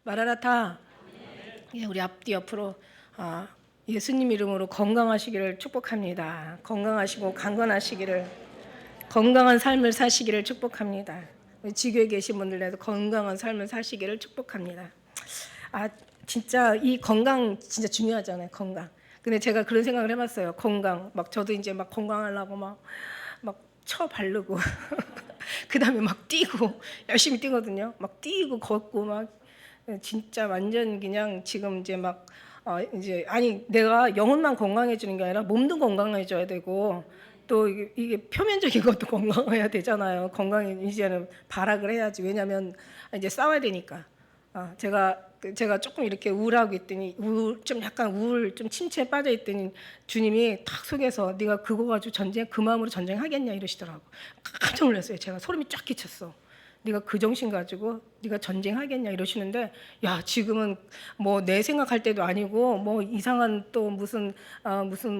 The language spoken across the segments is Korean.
마라나타. 예, 우리 앞뒤 옆으로 예수님 이름으로 건강하시기를 축복합니다. 건강하시고 강건하시기를, 건강한 삶을 사시기를 축복합니다. 지교에 계신 분들에도 건강한 삶을 사시기를 축복합니다. 진짜 이 건강 진짜 중요하잖아요. 건강. 근데 제가 그런 생각을 해봤어요. 건강. 막 저도 이제 막 건강하려고 막 쳐 바르고 그다음에 막 뛰고 열심히 뛰거든요. 막 뛰고 걷고 막 진짜 완전 그냥 지금 이제 막 이제 아니 내가 영혼만 건강해지는 게 아니라 몸도 건강해져야 되고 또 이게 표면적인 것도 건강해야 되잖아요. 건강에 이제는 발악을 해야지. 왜냐하면 이제 싸워야 되니까. 제가 조금 이렇게 우울하고 있더니 좀 약간 우울 좀 침체에 빠져 있더니 주님이 탁 속에서 네가 그거 가지고 그 마음으로 전쟁하겠냐 이러시더라고. 깜짝 놀랐어요. 제가 소름이 쫙 끼쳤어. 네가 그 정신 가지고 네가 전쟁하겠냐 이러시는데, 야 지금은 뭐 내 생각할 때도 아니고 뭐 이상한 또 무슨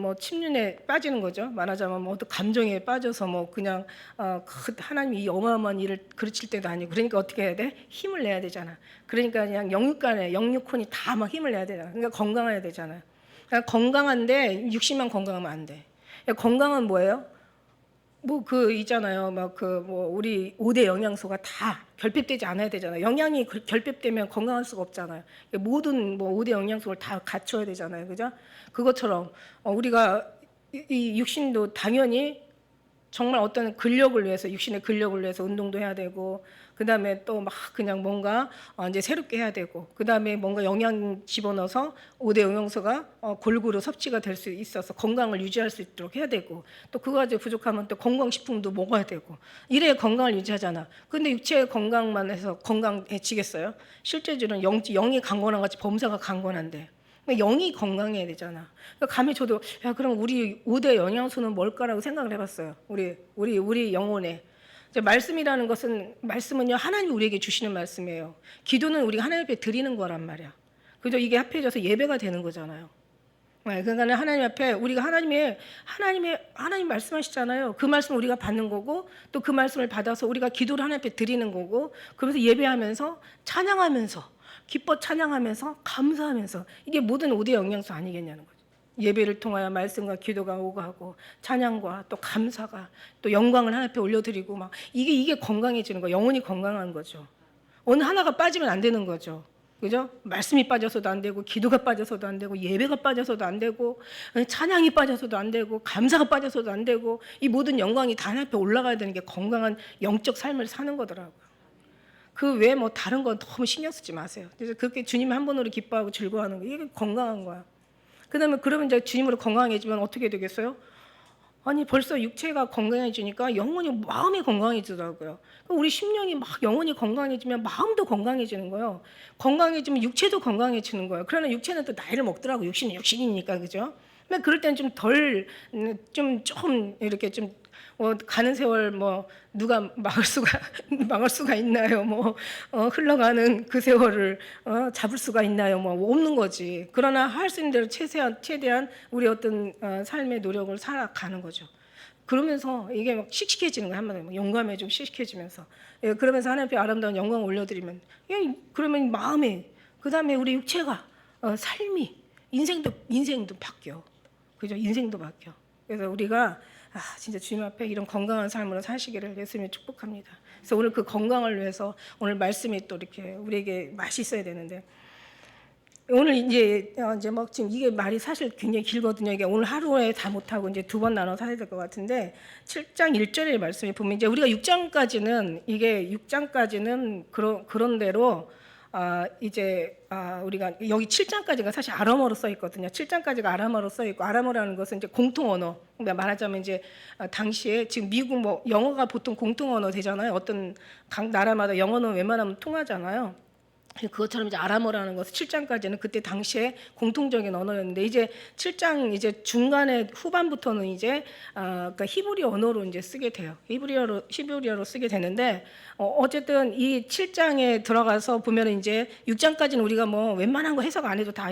뭐 침륜에 빠지는 거죠. 말하자면 뭐 어떤 감정에 빠져서 뭐 그냥 하나님이 이 어마어마한 일을 그르칠 때도 아니고. 그러니까 어떻게 해야 돼? 힘을 내야 되잖아. 그러니까 그냥 영육간에 영육혼이 다 막 힘을 내야 되잖아. 그러니까 건강해야 되잖아요. 그러니까 건강한데 육신만 건강하면 안 돼. 그러니까 건강은 뭐예요? 뭐 있잖아요. 뭐 우리 5대 영양소가 다 결핍되지 않아야 되잖아요. 영양이 결핍되면 건강할 수가 없잖아요. 모든 뭐 5대 영양소를 다 갖춰야 되잖아요. 그죠? 그것처럼 우리가 이 육신도 당연히 정말 어떤 근력을 위해서, 육신의 근력을 위해서 운동도 해야 되고, 그다음에 또 막 그냥 뭔가 이제 새롭게 해야 되고, 그다음에 뭔가 영양 집어넣어서 5대 영양소가 골고루 섭취가 될 수 있어서 건강을 유지할 수 있도록 해야 되고, 또 그거 가지고 부족하면 또 건강식품도 먹어야 되고, 이래야 건강을 유지하잖아. 근데 육체 건강만 해서 건강해지겠어요? 실제적으로는 영이 강건한 같이 범사가 강건한데 영이 건강해야 되잖아. 그러니까 감히 저도 그럼 우리 5대 영양소는 뭘까라고 생각을 해봤어요. 우리 영혼에. 이제 말씀은요 하나님 우리에게 주시는 말씀이에요. 기도는 우리가 하나님 앞에 드리는 거란 말이야. 그죠? 이게 합해져서 예배가 되는 거잖아요. 네, 그러니까 하나님 앞에 우리가 하나님 말씀하시잖아요. 그 말씀을 우리가 받는 거고, 또 그 말씀을 받아서 우리가 기도를 하나님 앞에 드리는 거고, 그러면서 예배하면서 찬양하면서 기뻐 찬양하면서 감사하면서, 이게 모든 5대 영양소 아니겠냐는 거죠. 예배를 통하여 말씀과 기도가 오가고 찬양과 또 감사가 또 영광을 하나님 앞에 올려드리고 막 이게 건강해지는 거예요. 영혼이 건강한 거죠. 어느 하나가 빠지면 안 되는 거죠. 그죠? 말씀이 빠져서도 안 되고, 기도가 빠져서도 안 되고, 예배가 빠져서도 안 되고, 찬양이 빠져서도 안 되고, 감사가 빠져서도 안 되고, 이 모든 영광이 다 하나님 앞에 올라가야 되는 게 건강한 영적 삶을 사는 거더라고요. 그 외에 뭐 다른 건 너무 신경 쓰지 마세요. 그래서 그렇게 주님 한 분으로 기뻐하고 즐거워하는 거, 이게 건강한 거야. 그다음에 그러면 이제 주님으로 건강해지면 어떻게 되겠어요? 아니 벌써 육체가 건강해지니까 영혼이, 마음이 건강해지더라고요. 우리 심령이 막 영혼이 건강해지면 마음도 건강해지는 거예요. 건강해지면 육체도 건강해지는 거예요. 그러나 육체는 또 나이를 먹더라고. 육신은 육신이니까. 그죠? 근데 그럴 때는 좀 이렇게 좀 가는 세월 뭐 누가 막을 수가 있나요? 뭐 흘러가는 그 세월을 잡을 수가 있나요? 뭐 없는 거지. 그러나 할 수 있는 대로 최대한 우리 어떤 삶의 노력을 살아가는 거죠. 그러면서 이게 막 씩씩해지는 거예요. 한마디로 영감에 좀 씩씩해지면서, 그러면서 하나님 앞에 아름다운 영광을 올려드리면, 그러면 마음에, 그 다음에 우리 육체가 삶이, 인생도 바뀌어. 그죠? 인생도 바뀌어. 그래서 우리가 진짜 주님 앞에 이런 건강한 삶으로 사시기를 예수님이 축복합니다. 그래서 오늘 그 건강을 위해서 오늘 말씀이 또 이렇게 우리에게 맛이 있어야 되는데, 오늘 이제 막 지금 이게 말이 사실 굉장히 길거든요. 이게 오늘 하루에 다 못하고 이제 2번 나눠서 해야 될 것 같은데, 7장 1절의 말씀이 보면 이제 우리가 6장까지는 그런 대로 우리가 여기 7장까지가 사실 아람어로 써 있거든요. 7장까지가 아람어로 써 있고, 아람어라는 것은 이제 공통 언어. 그러니까 말하자면 이제 당시에 지금 미국 뭐 영어가 보통 공통 언어 되잖아요. 어떤 각 나라마다 영어는 웬만하면 통하잖아요. 그것처럼 이제 아람어라는 것은 7장까지는 그때 당시에 공통적인 언어였는데, 이제 7장 이제 중간에 후반부터는 이제 그러니까 히브리 언어로 이제 쓰게 돼요. 히브리어로 쓰게 되는데, 어쨌든 이 7장에 들어가서 보면 이제 6장까지는 우리가 뭐 웬만한 거 해석 안 해도 다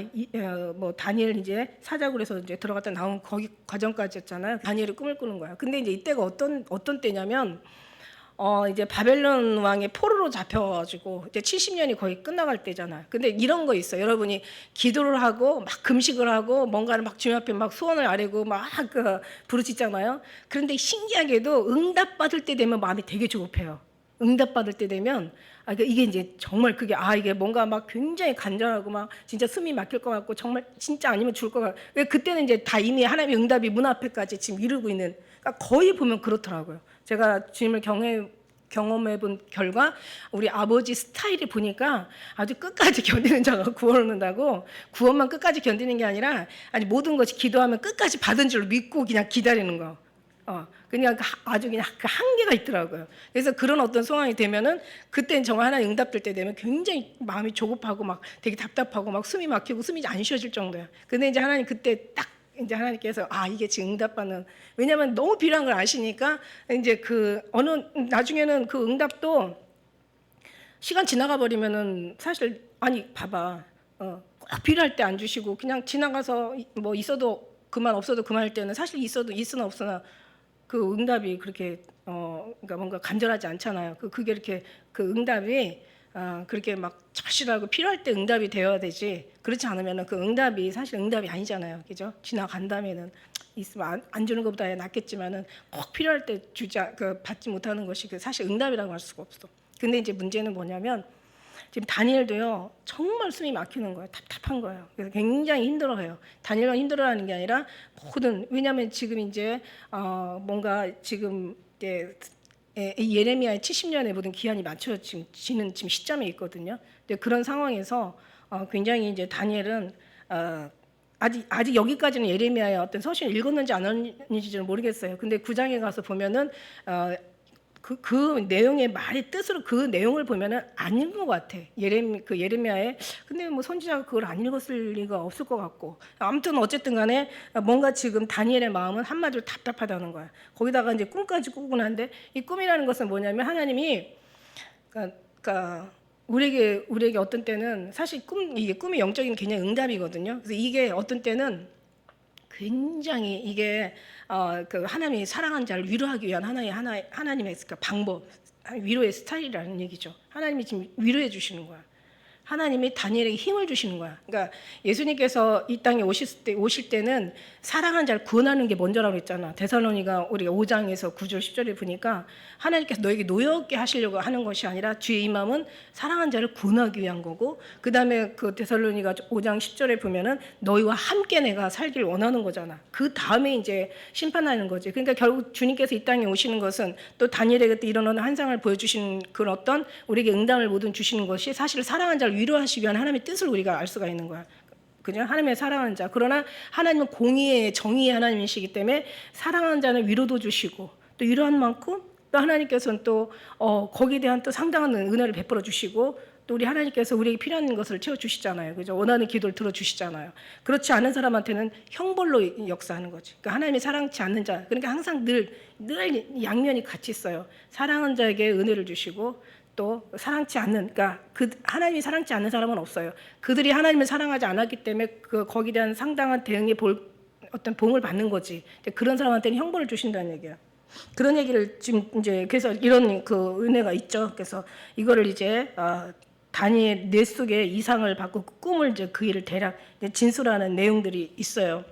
뭐 다니엘 이제 사자굴 에서 이제 들어갔다 나온 거기 과정까지였잖아요. 다니엘이 꿈을 꾸는 거야. 근데 이제 이때가 어떤 때냐면, 이제 바벨론 왕의 포로로 잡혀가지고 이제 70년이 거의 끝나갈 때잖아요. 근데 이런 거 있어요. 여러분이 기도를 하고 막 금식을 하고 뭔가를 막 주님 앞에 막 소원을 아뢰고 막 부르짖잖아요. 그런데 신기하게도 응답받을 때 되면 마음이 되게 조급해요. 응답받을 때 되면 그러니까 이게 이제 정말 그게 이게 뭔가 막 굉장히 간절하고 막 진짜 숨이 막힐 것 같고 정말 진짜 아니면 죽을 것 같고 그때는 이제 다 이미 하나님의 응답이 문 앞에까지 지금 이루고 있는 그러니까 거의 보면 그렇더라고요. 제가 주님을 경험해 본 결과 우리 아버지 스타일이 보니까 아주 끝까지 견디는 자가 구원을 얻는다고 구원만 끝까지 견디는 게 아니라 아니 모든 것이 기도하면 끝까지 받은 줄 믿고 그냥 기다리는 거. 그냥 아주 그냥 그 한계가 있더라고요. 그래서 그런 어떤 상황이 되면은 그때는 정말 하나님 응답될 때 되면 굉장히 마음이 조급하고 막 되게 답답하고 막 숨이 막히고 숨이 안 쉬어질 정도야. 근데 이제 하나님 그때 딱 이제 하나님께서 이게 지금 응답받는 왜냐하면 너무 필요한 걸 아시니까 이제 나중에는 그 응답도 시간 지나가 버리면은 사실 봐봐 꼭 필요할 때 안 주시고 그냥 지나가서 뭐 있어도 그만 없어도 그만일 때는 사실 있어도 있으나 없으나 그 응답이 그렇게 그러니까 뭔가 간절하지 않잖아요. 그게 이렇게 그 응답이 그렇게 막 절실하고 필요할 때 응답이 되어야 되지. 그렇지 않으면은 그 응답이 사실 응답이 아니잖아요. 그죠? 지나간다면은 있으면 안 주는 것보다 낫겠지만은 꼭 필요할 때 받지 못하는 것이 사실 응답이라고 할 수가 없어. 근데 이제 문제는 뭐냐면 지금 다니엘도요 정말 숨이 막히는 거예요. 답답한 거예요. 그래서 굉장히 힘들어해요. 다니엘만 힘들어하는 게 아니라 왜냐하면 지금 이제 뭔가 지금 이제 예레미야의 70년의 모든 기한이 맞춰지는 지금 시점에 있거든요. 근데 그런 상황에서 굉장히 이제 다니엘은 아직 여기까지는 예레미야의 어떤 서신을 읽었는지 안 읽었는지는 모르겠어요. 근데 9장에 가서 보면은 그 내용의 말의 뜻으로 그 내용을 보면은 안 읽은 것 같아. 예레미야에. 근데 뭐 선지자가 그걸 안 읽었을 리가 없을 것 같고. 아무튼 어쨌든 간에 뭔가 지금 다니엘의 마음은 한마디로 답답하다는 거야. 거기다가 이제 꿈까지 꾸고 나는데 이 꿈이라는 것은 뭐냐면 하나님이 그러니까 우리에게 어떤 때는 사실 이게 꿈이 영적인 굉장히 응답이거든요. 그래서 이게 어떤 때는 굉장히 이게 그 하나님이 사랑하는 자를 위로하기 위한 하나님의 그 방법, 위로의 스타일이라는 얘기죠. 하나님이 지금 위로해 주시는 거야. 하나님이 다니엘에게 힘을 주시는 거야. 그러니까 예수님께서 이 땅에 오실 때는 사랑하는 자를 구원하는 게 먼저라고 했잖아. 데살로니가 우리가 5장에서 9절 10절에 보니까 하나님께서 너에게 노엽게 하시려고 하는 것이 아니라 주의 이 마음은 사랑하는 자를 구원하기 위한 거고 그 다음에 그 데살로니가 5장 10절에 보면은 너희와 함께 내가 살길 원하는 거잖아. 그 다음에 이제 심판하는 거지. 그러니까 결국 주님께서 이 땅에 오시는 것은 또 다니엘에게 또 이런 환상을 보여주신 그런 어떤 우리에게 응답을 모든 주시는 것이 사실 사랑하는 자를 위로하시기 위한 하나님의 뜻을 우리가 알 수가 있는 거야. 그냥 하나님의 사랑하는 자. 그러나 하나님은 공의의 정의의 하나님이시기 때문에 사랑하는 자는 위로도 주시고 또 위로한 만큼 또 하나님께서는 또 거기에 대한 또 상당한 은혜를 베풀어 주시고 또 우리 하나님께서 우리에게 필요한 것을 채워 주시잖아요. 그죠? 원하는 기도를 들어 주시잖아요. 그렇지 않은 사람한테는 형벌로 역사하는 거지. 그러니까 하나님이 사랑치 않는 자. 그러니까 항상 늘 양면이 같이 있어요. 사랑하는 자에게 은혜를 주시고 또 사랑치 않는 그러니까 하나님이 사랑치 않는 사람은 없어요. 그들이 하나님을 사랑하지 않았기 때문에 거기에 대한 상당한 대응의 어떤 보응을 받는 거지. 그런 사람한테는 형벌을 주신다는 얘기야. 그런 얘기를 지금 이제 그래서 이런 그 은혜가 있죠. 그래서 이거를 이제 다니엘 뇌 속에 이상을 받고 그 꿈을 이제 그 일을 대략 진술하는 내용들이 있어요.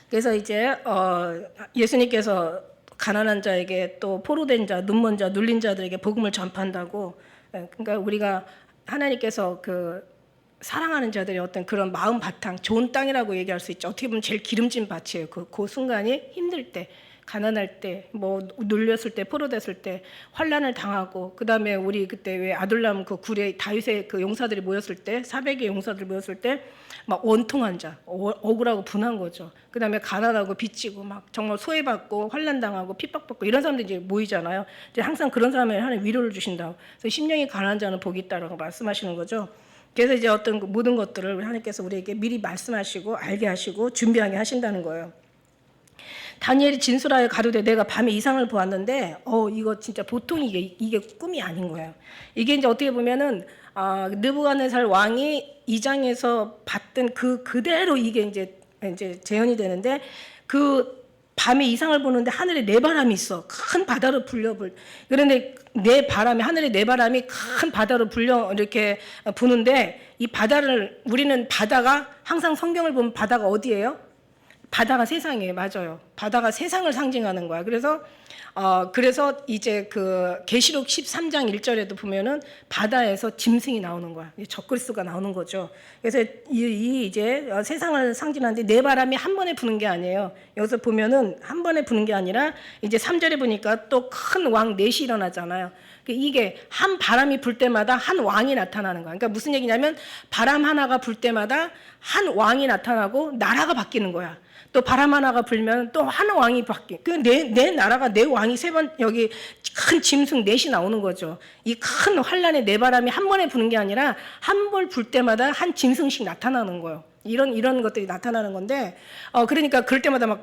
그래서 이제 예수님께서 가난한 자에게 또 포로된 자, 눈먼 자, 눌린 자들에게 복음을 전파한다고. 그러니까 우리가 하나님께서 그 사랑하는 자들의 어떤 그런 마음 바탕, 좋은 땅이라고 얘기할 수 있죠. 어떻게 보면 제일 기름진 밭이에요. 그 순간이 힘들 때, 가난할 때, 뭐 눌렸을 때, 포로됐을 때, 환난을 당하고, 그 다음에 우리 그때 왜 아둘람 그 굴에 다윗의 그 용사들이 모였을 때, 400의 용사들이 모였을 때, 막 원통한 자, 억울하고 분한 거죠. 그 다음에 가난하고 빚지고 막 정말 소외받고 환난 당하고 핍박받고 이런 사람들이 이제 모이잖아요. 이제 항상 그런 사람에 하나님 위로를 주신다고. 그래서 심령이 가난한 자는 복이 있다라고 말씀하시는 거죠. 그래서 이제 어떤 모든 것들을 하나님께서 우리에게 미리 말씀하시고 알게 하시고 준비하게 하신다는 거예요. 다니엘이 진술하여 가로되 내가 밤에 이상을 보았는데 이거 진짜 보통 이게 꿈이 아닌 거예요. 이게 이제 어떻게 보면은 느부갓네살 왕이 2장에서 봤던 그대로 이게 이제 재현이 되는데 그 밤에 이상을 보는데 하늘에 네 바람이 있어. 큰 바다로 그런데 네 바람이, 하늘에 네 바람이 큰 바다로 이렇게 부는데, 이 바다를, 우리는 바다가, 항상 성경을 보면 바다가 어디예요? 바다가 세상이에요. 맞아요. 바다가 세상을 상징하는 거야. 그래서 이제 그 계시록 13장 1절에도 보면은 바다에서 짐승이 나오는 거야. 적그리스도가 나오는 거죠. 그래서 이제 세상을 상징하는데 네 바람이 한 번에 부는 게 아니에요. 여기서 보면은 한 번에 부는 게 아니라 이제 3절에 보니까 또 큰 왕 넷이 일어나잖아요. 이게 한 바람이 불 때마다 한 왕이 나타나는 거야. 그러니까 무슨 얘기냐면 바람 하나가 불 때마다 한 왕이 나타나고 나라가 바뀌는 거야. 또 바람 하나가 불면 또 한 왕이 내 나라가, 내 왕이 여기 큰 짐승 넷이 나오는 거죠. 이 큰 환란의 네 바람이 한 번에 부는 게 아니라 한 번 불 때마다 한 짐승씩 나타나는 거예요. 이런 것들이 나타나는 건데, 그러니까 그럴 때마다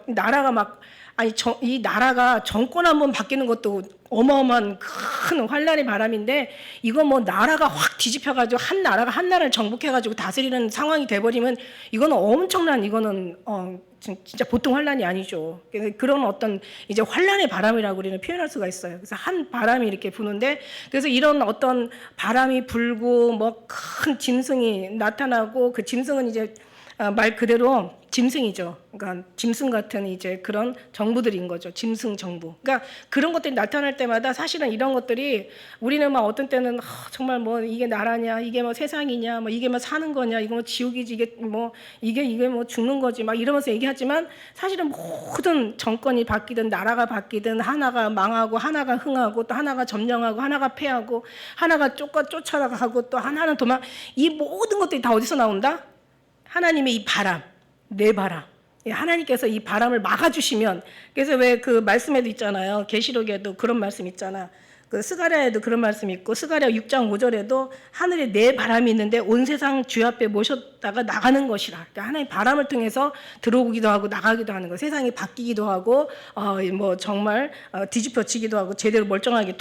이 나라가 정권 한번 바뀌는 것도 어마어마한 큰 환란의 바람인데, 이거 뭐 나라가 확 뒤집혀가지고 한 나라를 정복해가지고 다스리는 상황이 돼버리면 이거는 엄청난, 이거는 진짜 보통 환란이 아니죠. 그런 어떤 이제 환란의 바람이라고 우리는 표현할 수가 있어요. 그래서 한 바람이 이렇게 부는데, 그래서 이런 어떤 바람이 불고 뭐 큰 짐승이 나타나고, 그 짐승은 이제 말 그대로 짐승이죠. 그러니까 짐승 같은 이제 그런 정부들인 거죠. 짐승 정부. 그러니까 그런 것들이 나타날 때마다 사실은 이런 것들이 우리는 막 어떤 때는 정말 뭐 이게 나라냐, 이게 뭐 세상이냐, 뭐 이게 뭐 사는 거냐, 이거 뭐 지옥이지, 이게 뭐 죽는 거지, 막 이러면서 얘기하지만, 사실은 모든 정권이 바뀌든 나라가 바뀌든 하나가 망하고 하나가 흥하고 또 하나가 점령하고 하나가 패하고 하나가 쫓아가고 또 하나는 이 모든 것들이 다 어디서 나온다? 하나님의 이 바람, 네 바람. 하나님께서 이 바람을 막아주시면, 그래서 왜 그 말씀에도 있잖아요. 계시록에도 그런 말씀 있잖아. 그 스가랴에도 그런 말씀이 있고, 스가랴 6장 5절에도 하늘에 네 바람이 있는데 온 세상 주 앞에 모셨다가 나가는 것이라. 그러니까 하나님 바람을 통해서 들어오기도 하고 나가기도 하는 거. 세상이 바뀌기도 하고, 뭐 정말 뒤집혀지기도 하고 제대로 멀쩡하게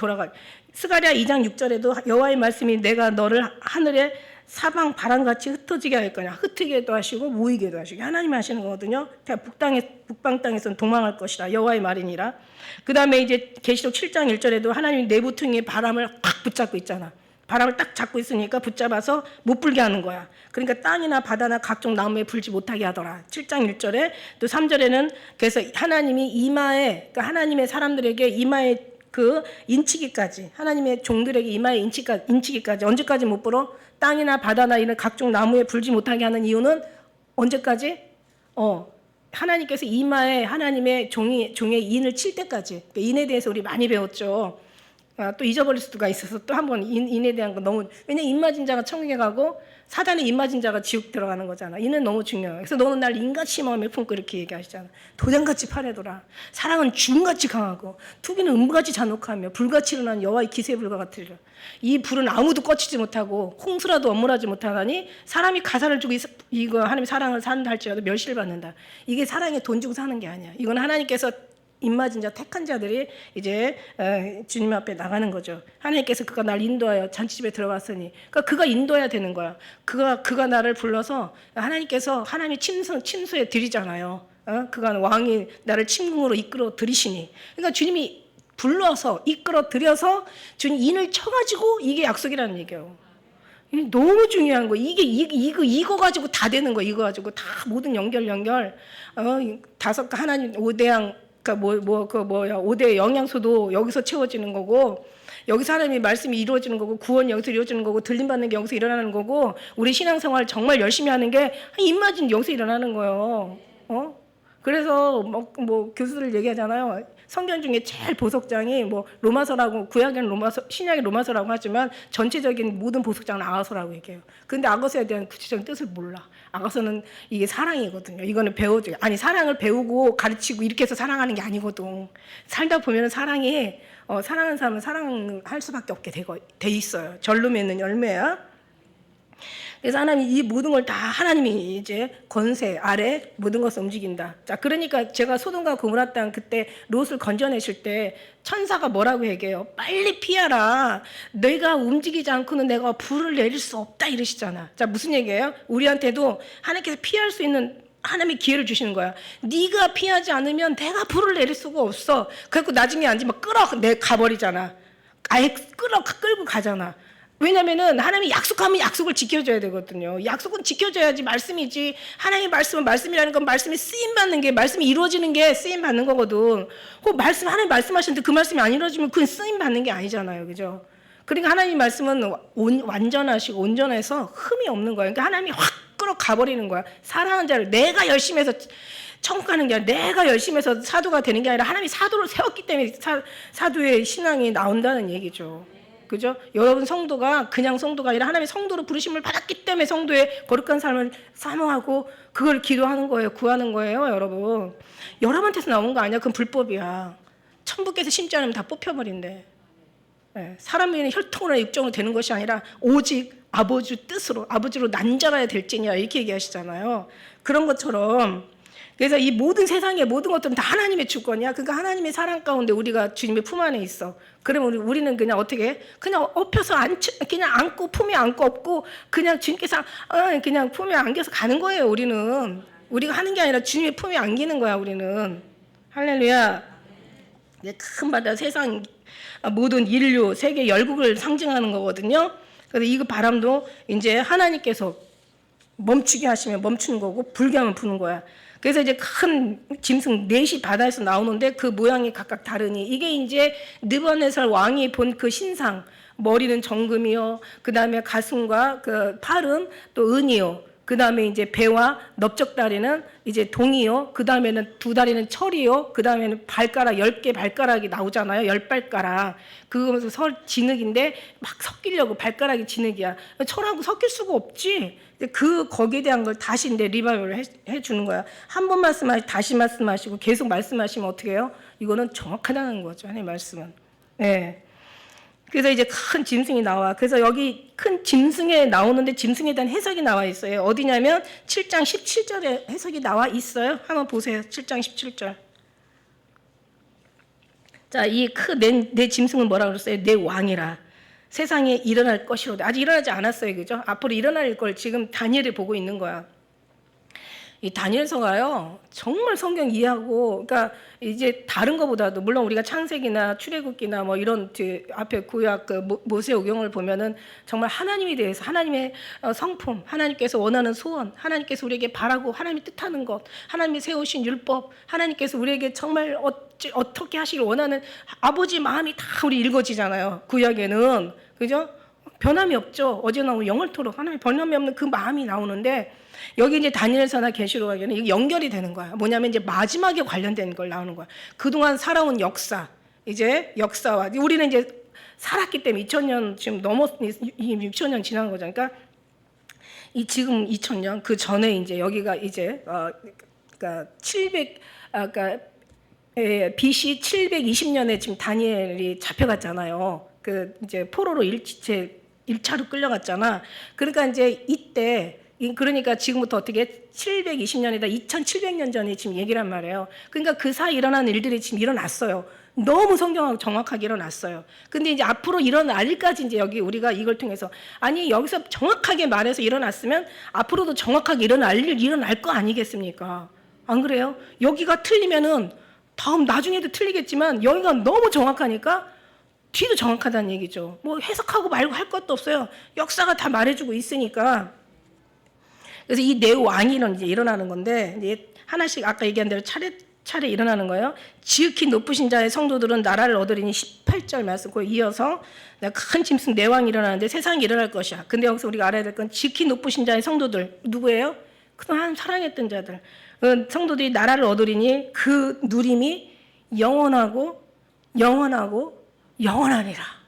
스가랴 2장 6절에도 여호와의 말씀이 내가 너를 하늘에 사방 바람같이 흩어지게 할 거냐. 흩트게도 하시고 모이게도 하시고. 하나님이 하시는 거거든요. 북방 땅에서는 도망할 것이라. 여호와의 말이니라. 그 다음에 이제 계시록 7장 1절에도 하나님이 내부퉁이에 바람을 꽉 붙잡고 있잖아. 바람을 딱 잡고 있으니까 붙잡아서 못 불게 하는 거야. 그러니까 땅이나 바다나 각종 나무에 불지 못하게 하더라. 7장 1절에. 또 3절에는 그래서 하나님이 이마에, 그러니까 하나님의 사람들에게 이마에 그 인치기까지, 하나님의 종들에게 이마에 인치기까지 언제까지 못 불어? 땅이나 바다나 이런 각종 나무에 불지 못하게 하는 이유는 언제까지? 하나님께서 이마에 하나님의 종의 인을 칠 때까지. 그러니까 인에 대해서 우리 많이 배웠죠. 또 잊어버릴 수가 있어서 또 한번 인에 대한 거 너무, 왜냐면 인 맞은 자가 천국에 가고 사단의 인 맞은 자가 지옥 들어가는 거잖아. 인은 너무 중요해. 그래서 너는 날 인같이 마음에 품고 이렇게 얘기하시잖아. 도장같이 파래더라. 사랑은 죽음같이 강하고 투기는 음부같이 잔혹하며 불같이 일어난 여호와의 기세 불과 같으리라. 이 불은 아무도 꺼치지 못하고 홍수라도 엄물하지 못하다니 사람이 가사를 주고 이거 하나님의 사랑을 산다 할지라도 멸시를 받는다. 이게 사랑에 돈 주고 사는 게 아니야. 이건 하나님께서 입맞은 자, 택한 자들이 이제 주님 앞에 나가는 거죠. 하나님께서 그가 날 인도하여 잔치집에 들어갔으니, 그러니까 그가 인도해야 되는 거야. 그가 나를 불러서 하나님께서 하나님의 침수에 드리잖아요. 그가 왕이 나를 침궁으로 이끌어 들이시니, 그러니까 주님이 불러서 이끌어 들여서 주님 인을 쳐가지고 이게 약속이라는 얘기예요. 너무 중요한 거. 이거 가지고 다 되는 거. 이거 가지고 다 모든 연결. 다섯 하나님 5대양. 그러니까 5대 영양소도 여기서 채워지는 거고, 여기서 하나님의 말씀이 이루어지는 거고, 구원이 여기서 이루어지는 거고, 들림받는 게 여기서 일어나는 거고, 우리 신앙생활 정말 열심히 하는 게 입맞은 여기서 일어나는 거예요. 그래서 뭐 교수들 얘기하잖아요. 성경 중에 제일 보석장이 뭐 로마서라고, 구약에는 로마서, 신약의 로마서라고 하지만 전체적인 모든 보석장은 아가서라고 얘기해요. 근데 아가서에 대한 구체적인 뜻을 몰라. 아가서는 이게 사랑이거든요. 이거는 배워줘요. 아니, 사랑을 배우고 가르치고 이렇게 해서 사랑하는 게 아니거든. 살다 보면 사랑이, 사랑하는 사람은 사랑할 수밖에 없게 돼 있어요. 절로 맺는 열매야. 그래서 하나님이 이 모든 걸 다 하나님이 이제 권세 아래 모든 것을 움직인다. 자, 그러니까 제가 소돔과 고모라 땅 그때 롯을 건져내실 때 천사가 뭐라고 얘기해요? 빨리 피하라. 내가 움직이지 않고는 내가 불을 내릴 수 없다 이러시잖아. 자, 무슨 얘기예요? 우리한테도 하나님께서 피할 수 있는 하나님이 기회를 주시는 거야. 네가 피하지 않으면 내가 불을 내릴 수가 없어. 그래갖고 나중에 앉으면 가버리잖아. 아예 끌고 가잖아. 왜냐면은 하나님이 약속하면 약속을 지켜줘야 되거든요. 약속은 지켜줘야지 말씀이지. 하나님의 말씀은 말씀이라는 건 말씀이 쓰임받는 게, 말씀이 이루어지는 게 쓰임받는 거거든. 그 말씀, 하나님 말씀하시는데 그 말씀이 안 이루어지면 그건 쓰임받는 게 아니잖아요. 그죠? 그러니까 하나님 말씀은 완전하시고 온전해서 흠이 없는 거예요. 그러니까 하나님이 확 끌어가버리는 거야. 사랑하는 자를 내가 열심히 해서 천국 가는 게 아니라, 내가 열심히 해서 사도가 되는 게 아니라 하나님이 사도를 세웠기 때문에 사도의 신앙이 나온다는 얘기죠. 그죠? 여러분 성도가 그냥 성도가 아니라 하나님의 성도로 부르심을 받았기 때문에 성도의 거룩한 삶을 사모하고 그걸 기도하는 거예요. 구하는 거예요. 여러분. 여러분한테서 나온 거 아니야. 그건 불법이야. 천부께서 심지 않으면 다 뽑혀버린대. 네. 사람의 혈통으로 육정으로 되는 것이 아니라 오직 아버지 뜻으로, 아버지로 난자라야 될지냐 이렇게 얘기하시잖아요. 그런 것처럼, 그래서 이 모든 세상의 모든 것들은 다 하나님의 주권이야. 그러니까 하나님의 사랑 가운데 우리가 주님의 품 안에 있어. 그러면 우리는 그냥 어떻게? 그냥 엎혀서 그냥 안고, 품에 안고 업고, 그냥 주님께서 그냥 품에 안겨서 가는 거예요. 우리는. 우리가 하는 게 아니라 주님의 품에 안기는 거야. 우리는. 할렐루야. 큰 바다, 세상 모든 인류, 세계 열국을 상징하는 거거든요. 그래서 이 바람도 이제 하나님께서 멈추게 하시면 멈추는 거고, 불게 하면 부는 거야. 그래서 이제 큰 짐승 넷이 바다에서 나오는데 그 모양이 각각 다르니, 이게 이제 느부갓네살 왕이 본 그 신상, 머리는 정금이요, 그 다음에 가슴과 그 팔은 또 은이요, 그 다음에 이제 배와 넓적다리는 이제 동이요, 그 다음에는 두 다리는 철이요, 그 다음에는 발가락 10개 발가락이 나오잖아요. 10발가락. 그거면서 진흙인데 막 섞이려고, 발가락이 진흙이야. 철하고 섞일 수가 없지. 거기에 대한 걸 다시 이제 리바이벌을 해주는 거야. 한 번 말씀하시고 다시 말씀하시고 계속 말씀하시면 어떻게 해요? 이거는 정확하다는 거죠. 하나님 말씀은. 네. 그래서 이제 큰 짐승이 나와. 그래서 여기 큰 짐승에 나오는데 짐승에 대한 해석이 나와 있어요. 어디냐면 7장 17절에 해석이 나와 있어요. 한번 보세요. 7장 17절. 자, 이 내 짐승은 뭐라고 그랬어요? 내 왕이라. 세상에 일어날 것이로다. 아직 일어나지 않았어요. 그죠? 앞으로 일어날 걸 지금 다니엘이 보고 있는 거야. 이 다니엘서가요, 정말 성경 이해하고, 그러니까 이제 다른 것보다도, 물론 우리가 창세기나 출애굽기나 뭐 이런 앞에 구약 그 모세오경을 보면은 정말 하나님에 대해서, 하나님의 성품, 하나님께서 원하는 소원, 하나님께서 우리에게 바라고 하나님이 뜻하는 것, 하나님이 세우신 율법, 하나님께서 우리에게 정말 어떻게 하시길 원하는 아버지 마음이 다 우리 읽어지잖아요. 구약에는. 그죠? 변함이 없죠. 어제나 오늘 영월토록 하나님의 변함이 없는 그 마음이 나오는데, 여기 이제 다니엘서나 계시록에는 이게 연결이 되는 거야. 뭐냐면 이제 마지막에 관련된 걸 나오는 거야. 그동안 살아온 역사, 이제 역사와 우리는 이제 살았기 때문에 2000년 지금 6,000년 지난 거죠. 그러니까 지금 2000년 그 전에 이제 여기가 이제 그러니까 BC 720년에 지금 다니엘이 잡혀갔잖아요. 그 이제 포로로 1차로 끌려갔잖아. 그러니까 이제 이때, 그러니까 지금부터 어떻게 720년이다 2700년 전에 지금 얘기란 말이에요. 그러니까 그 사이 일어난 일들이 지금 일어났어요. 너무 성경하고 정확하게 일어났어요. 근데 이제 앞으로 일어날 일까지 이제 여기 우리가 이걸 통해서, 아니 여기서 정확하게 말해서 일어났으면 앞으로도 정확하게 일어날 일 일어날 거 아니겠습니까? 안 그래요? 여기가 틀리면은 다음 나중에도 틀리겠지만 여기가 너무 정확하니까 뒤도 정확하다는 얘기죠. 뭐 해석하고 말고 할 것도 없어요. 역사가 다 말해주고 있으니까. 그래서 이 내 왕이 이제 일어나는 건데, 이제 하나씩 아까 얘기한 대로 차례 일어나는 거예요. 지극히 높으신 자의 성도들은 나라를 얻으리니 18절 말씀, 그 이어서 큰 짐승 내 왕이 일어나는데 세상이 일어날 것이야. 근데 여기서 우리가 알아야 될 건 지극히 높으신 자의 성도들 누구예요? 그동안 사랑했던 자들. 성도들이 나라를 얻으리니 그 누림이 영원하고 영원하니라.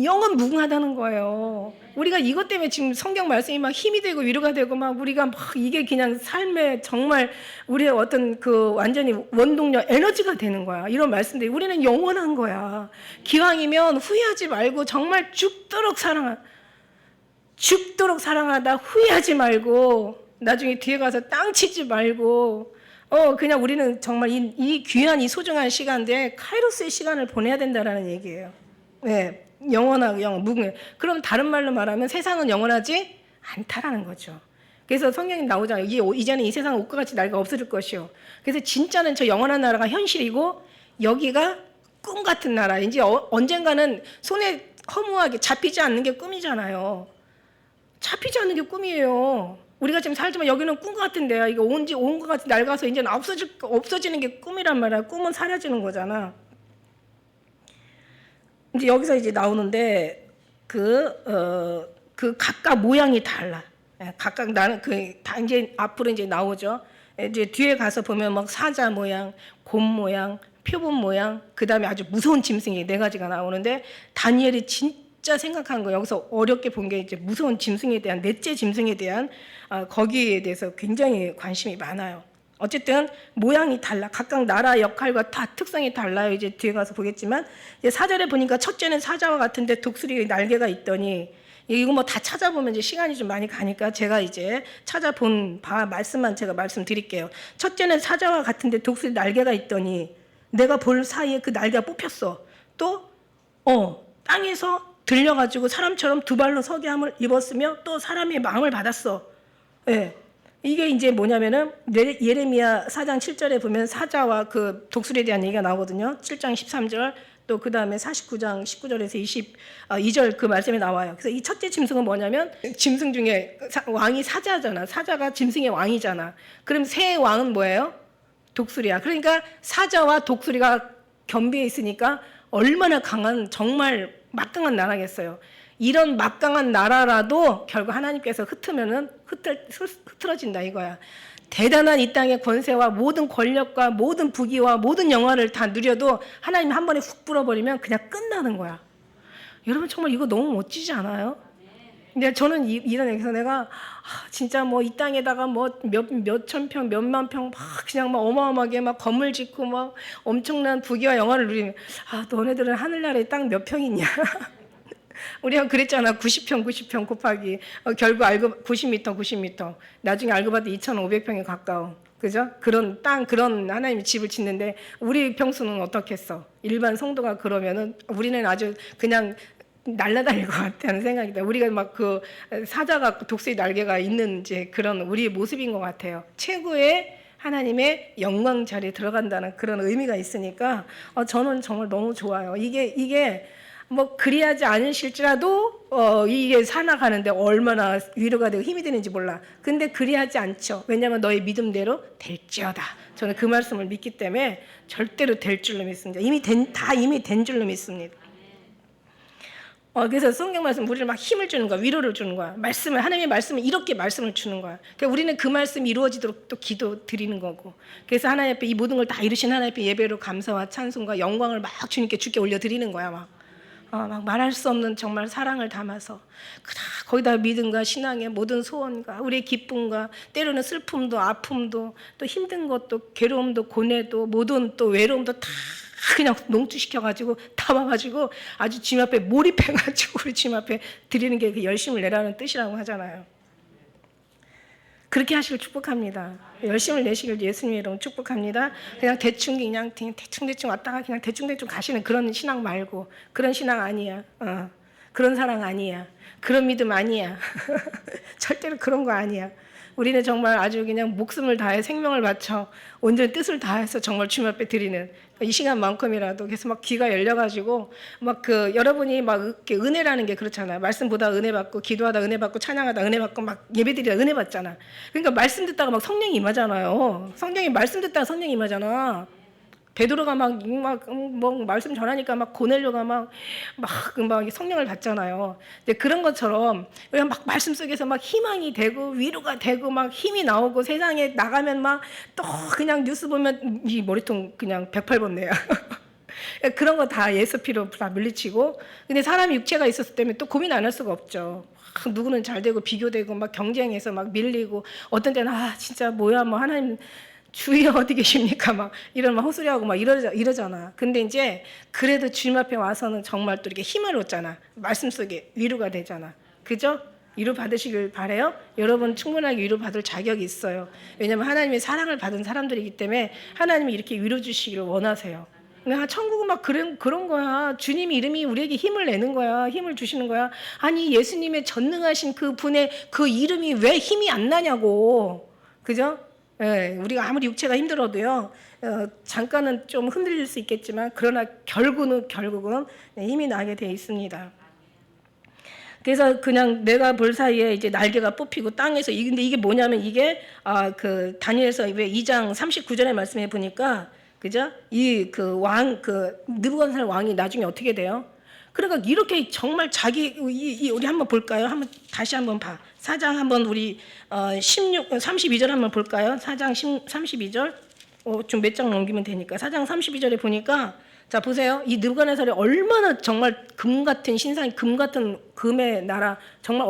영원 무궁하다는 거예요. 우리가 이것 때문에 지금 성경 말씀이 막 힘이 되고 위로가 되고 막 우리가 막 이게 그냥 삶에 정말 우리의 어떤 그 완전히 원동력, 에너지가 되는 거야. 이런 말씀들이 우리는 영원한 거야. 기왕이면 후회하지 말고 정말 죽도록 사랑하다 후회하지 말고 나중에 뒤에 가서 땅 치지 말고 그냥 우리는 정말 이 귀한 이 소중한 시간인데 카이로스의 시간을 보내야 된다라는 얘기예요. 네. 영원하고 무궁해. 그럼 다른 말로 말하면 세상은 영원하지 않다라는 거죠. 그래서 성경에 나오잖아요. 이제는 이 세상 옷과 같이 낡아 없어질 것이요. 그래서 진짜는 저 영원한 나라가 현실이고 여기가 꿈 같은 나라. 이제 언젠가는 손에 허무하게 잡히지 않는 게 꿈이잖아요. 잡히지 않는 게 꿈이에요. 우리가 지금 살지만 여기는 꿈 같은 데야. 이거 온것 같이 낡아서 이제는 없어지는 게 꿈이란 말이야. 꿈은 사라지는 거잖아. 이제 여기서 이제 나오는데 그 각각 모양이 달라. 각각 나는 다 이제 앞으로 이제 나오죠. 이제 뒤에 가서 보면 막 사자 모양, 곰 모양, 표범 모양, 그 다음에 아주 무서운 짐승이 4가지가 나오는데 다니엘이 진짜 생각한 거 여기서 어렵게 본 게 이제 무서운 짐승에 대한 넷째 짐승에 대한 거기에 대해서 굉장히 관심이 많아요. 어쨌든 모양이 달라. 각각 나라 역할과 다 특성이 달라요. 이제 뒤에 가서 보겠지만 이제 4절에 보니까 첫째는 사자와 같은데 독수리 날개가 있더니 이거 뭐 다 찾아보면 이제 시간이 좀 많이 가니까 제가 이제 찾아본 말씀만 제가 말씀드릴게요. 첫째는 사자와 같은데 독수리 날개가 있더니 내가 볼 사이에 그 날개가 뽑혔어. 또 땅에서 들려가지고 사람처럼 2발로 서게 함을 입었으며 또 사람의 마음을 받았어. 예. 이게 이제 뭐냐면은 예레미야 4장 7절에 보면 사자와 그 독수리에 대한 얘기가 나오거든요. 7장 13절 또 그 다음에 49장 19절에서 22절 그 말씀이 나와요. 그래서 이 첫째 짐승은 뭐냐면 짐승 중에 왕이 사자잖아. 사자가 짐승의 왕이잖아. 그럼 새 왕은 뭐예요? 독수리야. 그러니까 사자와 독수리가 겸비해 있으니까 얼마나 강한 정말 막강한 나라겠어요. 이런 막강한 나라라도 결국 하나님께서 흐트러진다 이거야. 대단한 이 땅의 권세와 모든 권력과 모든 부귀와 모든 영화를 다 누려도 하나님 한 번에 훅 불어버리면 그냥 끝나는 거야. 여러분 정말 이거 너무 멋지지 않아요? 근데 저는 이런 얘기에서 내가 진짜 뭐 이 땅에다가 뭐 몇천 평, 몇만 평 막 그냥 막 어마어마하게 막 건물 짓고 막 엄청난 부귀와 영화를 누리면 너네들은 하늘나라에 땅 몇 평 있냐? 우리가 그랬잖아. 90평 곱하기 결국 알고 90m. 나중에 알고 봤더니 2,500평에 가까워. 그죠? 그런 땅, 그런 하나님의 집을 짓는데 우리 평수는 어떻겠어? 일반 성도가 그러면은 우리는 아주 그냥 날아다닐 것 같다는 생각이 들어요. 우리가 막 그 사자가 독수리 날개가 있는 이제 그런 우리의 모습인 것 같아요. 최고의 하나님의 영광 자리에 들어간다는 그런 의미가 있으니까 저는 정말 너무 좋아요. 이게 뭐 그리하지 않으실지라도 이게 살아가는데 얼마나 위로가 되고 힘이 되는지 몰라. 근데 그리하지 않죠. 왜냐하면 너의 믿음대로 될지어다. 저는 그 말씀을 믿기 때문에 절대로 될 줄로 믿습니다. 이미 된 줄로 믿습니다. 그래서 성경 말씀 우리를 막 힘을 주는 거야. 위로를 주는 거야. 하나님의 말씀을 이렇게 말씀을 주는 거야. 그러니까 우리는 그 말씀이 이루어지도록 또 기도 드리는 거고. 그래서 하나님 앞에 이 모든 걸 다 이루신 하나님 앞에 예배로 감사와 찬송과 영광을 막 주께 올려드리는 거야. 막 말할 수 없는 정말 사랑을 담아서 거기다 믿음과 신앙의 모든 소원과 우리의 기쁨과 때로는 슬픔도 아픔도 또 힘든 것도 괴로움도 고뇌도 모든 또 외로움도 다 그냥 농투시켜가지고 담아가지고 아주 주님 앞에 몰입해가지고 우리 주님 앞에 드리는 게 그 열심을 내라는 뜻이라고 하잖아요. 그렇게 하시길 축복합니다. 열심을 내시길 예수님의 이름으로 축복합니다. 그냥 대충 왔다가 그냥 대충 가시는 그런 신앙 말고 그런 신앙 아니야. 그런 사랑 아니야. 그런 믿음 아니야. 절대로 그런 거 아니야. 우리는 정말 아주 그냥 목숨을 다해 생명을 바쳐 온전히 뜻을 다해서 정말 주님 앞에 드리는 이 시간만큼이라도 그래서 막 귀가 열려가지고 막 여러분이 막 이렇게 은혜라는 게 그렇잖아요. 말씀 보다 은혜 받고 기도하다 은혜 받고 찬양하다 은혜 받고 막 예배드리다 은혜 받잖아. 그러니까 말씀 듣다가 막 성령이 임하잖아요. 말씀 듣다가 성령이 임하잖아. 베드로가 막 말씀 전하니까 막 고넬료가 막 성령을 받잖아요. 근데 그런 것처럼 그냥 막 말씀 속에서 막 희망이 되고 위로가 되고 막 힘이 나오고 세상에 나가면 막 또 그냥 뉴스 보면 이 머리통 그냥 108번 내야. 그런 거 다 예수 피로 다 물리치고. 근데 사람이 육체가 있었을 때문에 또 고민 안 할 수가 없죠. 누구는 잘 되고 비교되고 막 경쟁해서 막 밀리고 어떤 때는 진짜 뭐야 뭐 하나님 주여 어디 계십니까? 막 이런 막 헛소리하고 막 이러잖아. 근데 이제 그래도 주님 앞에 와서는 정말 또 이렇게 힘을 얻잖아. 말씀 속에 위로가 되잖아. 그죠? 위로 받으시길 바래요. 여러분 충분하게 위로 받을 자격이 있어요. 왜냐하면 하나님의 사랑을 받은 사람들이기 때문에 하나님이 이렇게 위로 주시기를 원하세요. 천국은 막 그런 거야. 주님 이름이 우리에게 힘을 내는 거야. 힘을 주시는 거야. 아니 예수님의 전능하신 그 분의 그 이름이 왜 힘이 안 나냐고. 그죠? 예, 우리가 아무리 육체가 힘들어도요. 잠깐은 좀 흔들릴 수 있겠지만 그러나 결국은 힘이 나게 돼 있습니다. 그래서 그냥 내가 볼 사이에 이제 날개가 뽑히고 땅에서 근데 이게 뭐냐면 이게 그 다니엘서 왜 2장 39절의 말씀에 보니까 그죠? 이 그 느부갓네살 왕이 나중에 어떻게 돼요? 그러니까 이렇게 정말 우리 한번 볼까요? 다시 한번 봐. 4장 한번 우리 32절 한번 볼까요? 4장 32절. 좀 몇 장 넘기면 되니까. 4장 32절에 보니까 자 보세요. 이 느부갓네살이 얼마나 정말 금 같은 금의 나라, 정말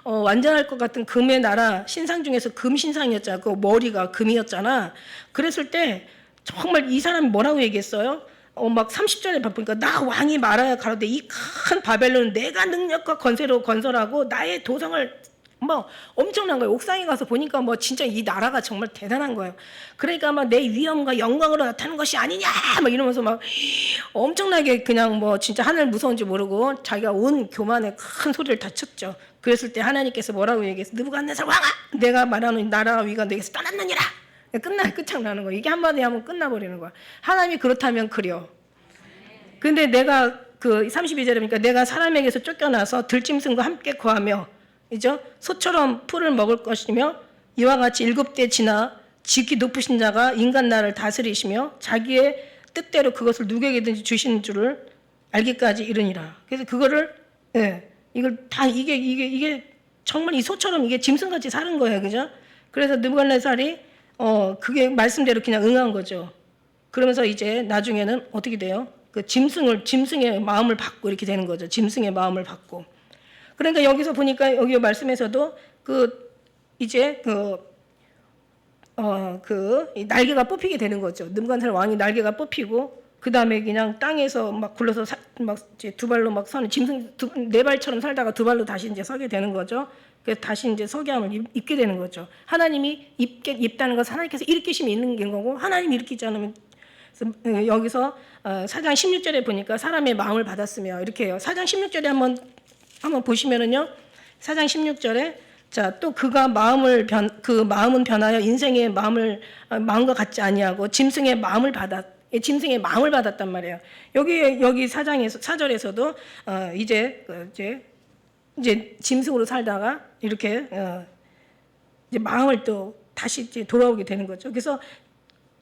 완전할 것 같은 금의 나라 신상 중에서 금 신상이었잖아. 그 머리가 금이었잖아. 그랬을 때 정말 이 사람이 뭐라고 얘기했어요? 막 30절에 보니까 나 왕이 말하여 가로되 이 큰 바벨론은 내가 능력과 권세로 건설하고 나의 도성을 엄청난 거예요. 옥상에 가서 보니까 진짜 이 나라가 정말 대단한 거예요. 그러니까 내 위엄과 영광으로 나타나는 것이 아니냐 이러면서 엄청나게 그냥 진짜 하늘 무서운지 모르고 자기가 온 교만에 큰 소리를 다 쳤죠. 그랬을 때 하나님께서 뭐라고 얘기했어요? 느부갓네살 왕아, 내가 말하는 나라와 위가 내게서 떠났느니라. 끝장나는 거예요. 이게 한마디 하면 끝나버리는 거야. 하나님이 그렇다면 그려. 근데 내가 그 32절에 보니까 내가 사람에게서 쫓겨나서 들짐승과 함께 거하며 이죠? 소처럼 풀을 먹을 것이며 이와 같이 7대 지나 지극히 높으신 자가 인간 나라를 다스리시며 자기의 뜻대로 그것을 누구에게든지 주시는 줄을 알기까지 이르니라. 그래서 그거를 이걸 다 이게 정말 이 소처럼 이게 짐승같이 사는 거예요. 그죠? 그래서 느부갓네살이 그게 말씀대로 그냥 응한 거죠. 그러면서 이제 나중에는 어떻게 돼요? 그 짐승의 마음을 받고 이렇게 되는 거죠. 짐승의 마음을 받고. 그러니까 여기서 보니까 여기 말씀에서도 이제 날개가 뽑히게 되는 거죠. 느부갓네살 왕이 날개가 뽑히고 그 다음에 그냥 땅에서 막 굴러서 이제 두 발로 막 서는 짐승 네 발처럼 살다가 두 발로 다시 이제 서게 되는 거죠. 그래서 다시 이제 서게함을 입게 되는 거죠. 하나님이 입다는 것은 하나님께서 일으키심이 있는 거고 하나님이 일으키지 않으면 여기서 4장 16절에 보니까 사람의 마음을 받았으며 이렇게 해요. 4장 16절에 한번 보시면은요. 4장 16절에 자, 또 그가 마음은 변하여 인생의 마음과 같지 아니하고 짐승의 마음을 받았단 말이에요. 여기 4절에서도 이제 짐승으로 살다가 이렇게 이제 마음을 또 다시 이제 돌아오게 되는 거죠. 그래서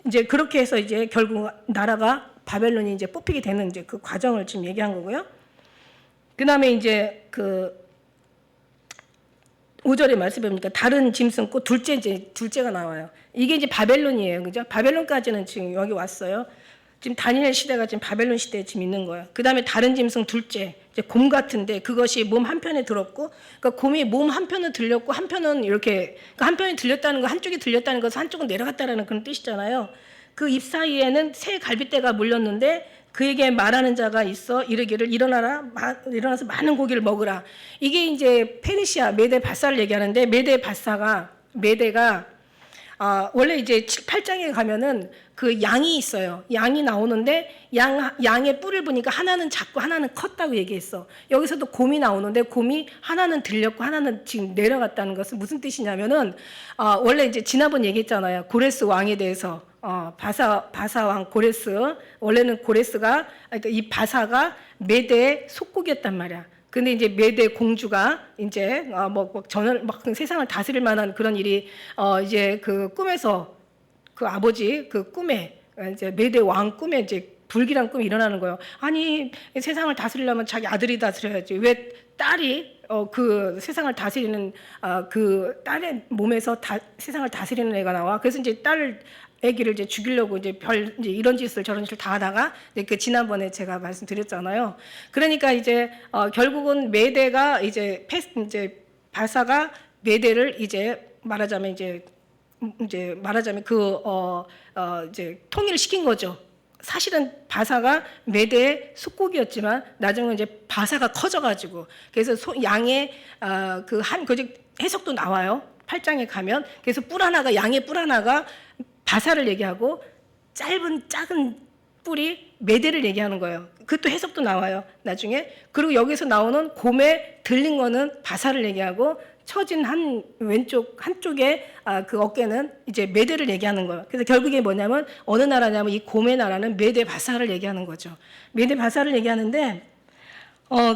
이제 그렇게 해서 이제 결국 나라가 바벨론이 이제 뽑히게 되는 이제 그 과정을 지금 얘기한 거고요. 그다음에 이제 5절의 말씀에 보니까 다른 짐승 꼭 둘째가 나와요. 이게 이제 바벨론이에요. 그죠? 바벨론까지는 지금 여기 왔어요. 지금 다니엘 시대가 지금 바벨론 시대에 지금 있는 거예요. 그다음에 다른 짐승 둘째, 이제 곰 같은데 그것이 몸 한편에 들었고, 그러니까 곰이 몸 한편은 들렸고 한편은 이렇게, 그러니까 한편이 들렸다는 거, 한쪽이 들렸다는 것은 한쪽은 내려갔다라는 그런 뜻이잖아요. 그 입 사이에는 새 갈빗대가 물렸는데 그에게 말하는 자가 있어 이르기를 일어나서 많은 고기를 먹으라. 이게 이제 페르시아 메대 바사를 얘기하는데 메대가 원래 이제 7, 8장에 가면은 그 양이 있어요. 양이 나오는데 양의 뿔을 보니까 하나는 작고 하나는 컸다고 얘기했어. 여기서도 곰이 나오는데 곰이 하나는 들렸고 하나는 지금 내려갔다는 것은 무슨 뜻이냐면은 원래 이제 지난번 얘기했잖아요. 고레스 왕에 대해서 바사 왕 고레스, 원래는 고레스가 그러니까 이 바사가 메대의 속국이었단 말이야. 근데 이제 메대 공주가 이제 세상을 다스릴 만한 그런 일이 이제 그 꿈에서 그 아버지 그 꿈에 이제 메대 왕 꿈에 이제 불길한 꿈이 일어나는 거예요. 아니 세상을 다스리려면 자기 아들이 다스려야지. 왜 딸이 그 세상을 다스리는 그 딸의 몸에서 세상을 다스리는 애가 나와. 그래서 이제 애기를 이제 죽이려고 이제 이런 짓을 저런 짓을 다 하다가 그 지난번에 제가 말씀드렸잖아요. 그러니까 이제 결국은 메대가 이제 바사가 메대를 이제 말하자면 이제 통일을 시킨 거죠. 사실은 바사가 메대의 속국이었지만 나중에 이제 바사가 커져가지고 그래서 양의 그 해석도 나와요. 8장에 가면 그래서 양의 뿔 하나가 바사를 얘기하고 작은 뿔이 메대를 얘기하는 거예요. 그것도 해석도 나와요, 나중에. 그리고 여기서 나오는 곰에 들린 거는 바사를 얘기하고 처진 한 왼쪽 한쪽에 그 어깨는 이제 메대를 얘기하는 거예요. 그래서 결국에 뭐냐면 어느 나라냐면 이 곰의 나라는 메대 바사를 얘기하는 거죠. 메대 바사를 얘기하는데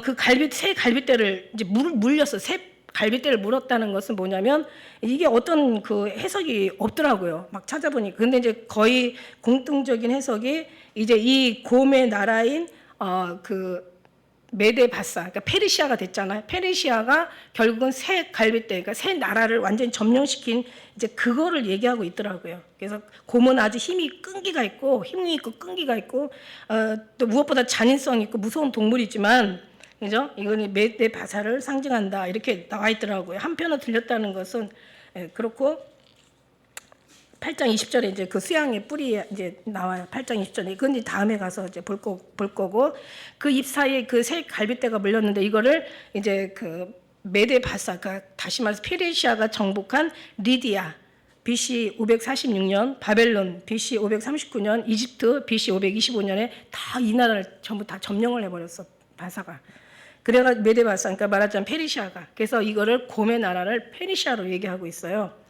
그 새 갈빗대를 이제 물렸어. 새 갈빗대를 물었다는 것은 뭐냐면 이게 어떤 그 해석이 없더라고요. 막 찾아보니까. 근데 이제 거의 공통적인 해석이 이제 이 곰의 나라인 그 메데 바사, 그러니까 페르시아가 됐잖아요. 페르시아가 결국은 새 갈빗대, 그러니까 새 나라를 완전히 점령시킨 이제 그거를 얘기하고 있더라고요. 그래서 곰은 아주 힘이 끈기가 있고 힘이 있고 끈기가 있고 또 무엇보다 잔인성 있고 무서운 동물이지만, 그죠? 이거는 메데 바사를 상징한다 이렇게 나와 있더라고요. 한편으로 들렸다는 것은 그렇고 8장 20절에 이제 그 수양의 뿔이 이제 나와요. 8장 20절에. 그건 이제 다음에 가서 이제 볼 거고, 그 잎 사이에 그 새 갈빗대가 물렸는데 이거를 이제 그 메데 바사, 그러니까 다시 말해서 페르시아가 정복한 리디아 BC 546년, 바벨론 BC 539년, 이집트 BC 525년에 다 이 나라를 전부 다 점령을 해버렸어, 바사가. 그래가 메데 바사, 그러니까 말하자면 페르시아가. 그래서 이거를 곰의 나라를 페르시아로 얘기하고 있어요.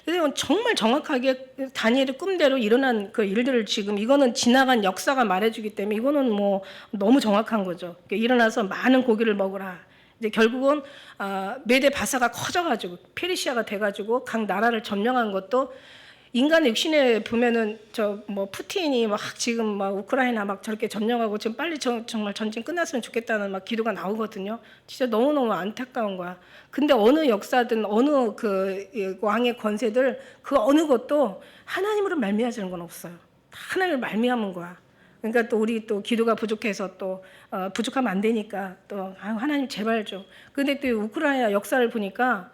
그래서 정말 정확하게 다니엘의 꿈대로 일어난 그 일들을 지금 이거는 지나간 역사가 말해주기 때문에 이거는 뭐 너무 정확한 거죠. 일어나서 많은 고기를 먹으라. 이제 결국은 메데 바사가 커져가지고 페르시아가 돼가지고 각 나라를 점령한 것도 인간의 육신에 보면은 저 뭐 푸틴이 막 지금 막 우크라이나 막 저렇게 점령하고 지금 빨리 정말 전쟁 끝났으면 좋겠다는 막 기도가 나오거든요. 진짜 너무너무 안타까운 거야. 근데 어느 역사든 어느 그 왕의 권세들 그 어느 것도 하나님으로 말미암는 건 없어요. 하나님을 말미암은 거야. 그러니까 또 우리 또 기도가 부족해서 또 부족하면 안 되니까 또 하나님 제발 좀. 근데 또 우크라이나 역사를 보니까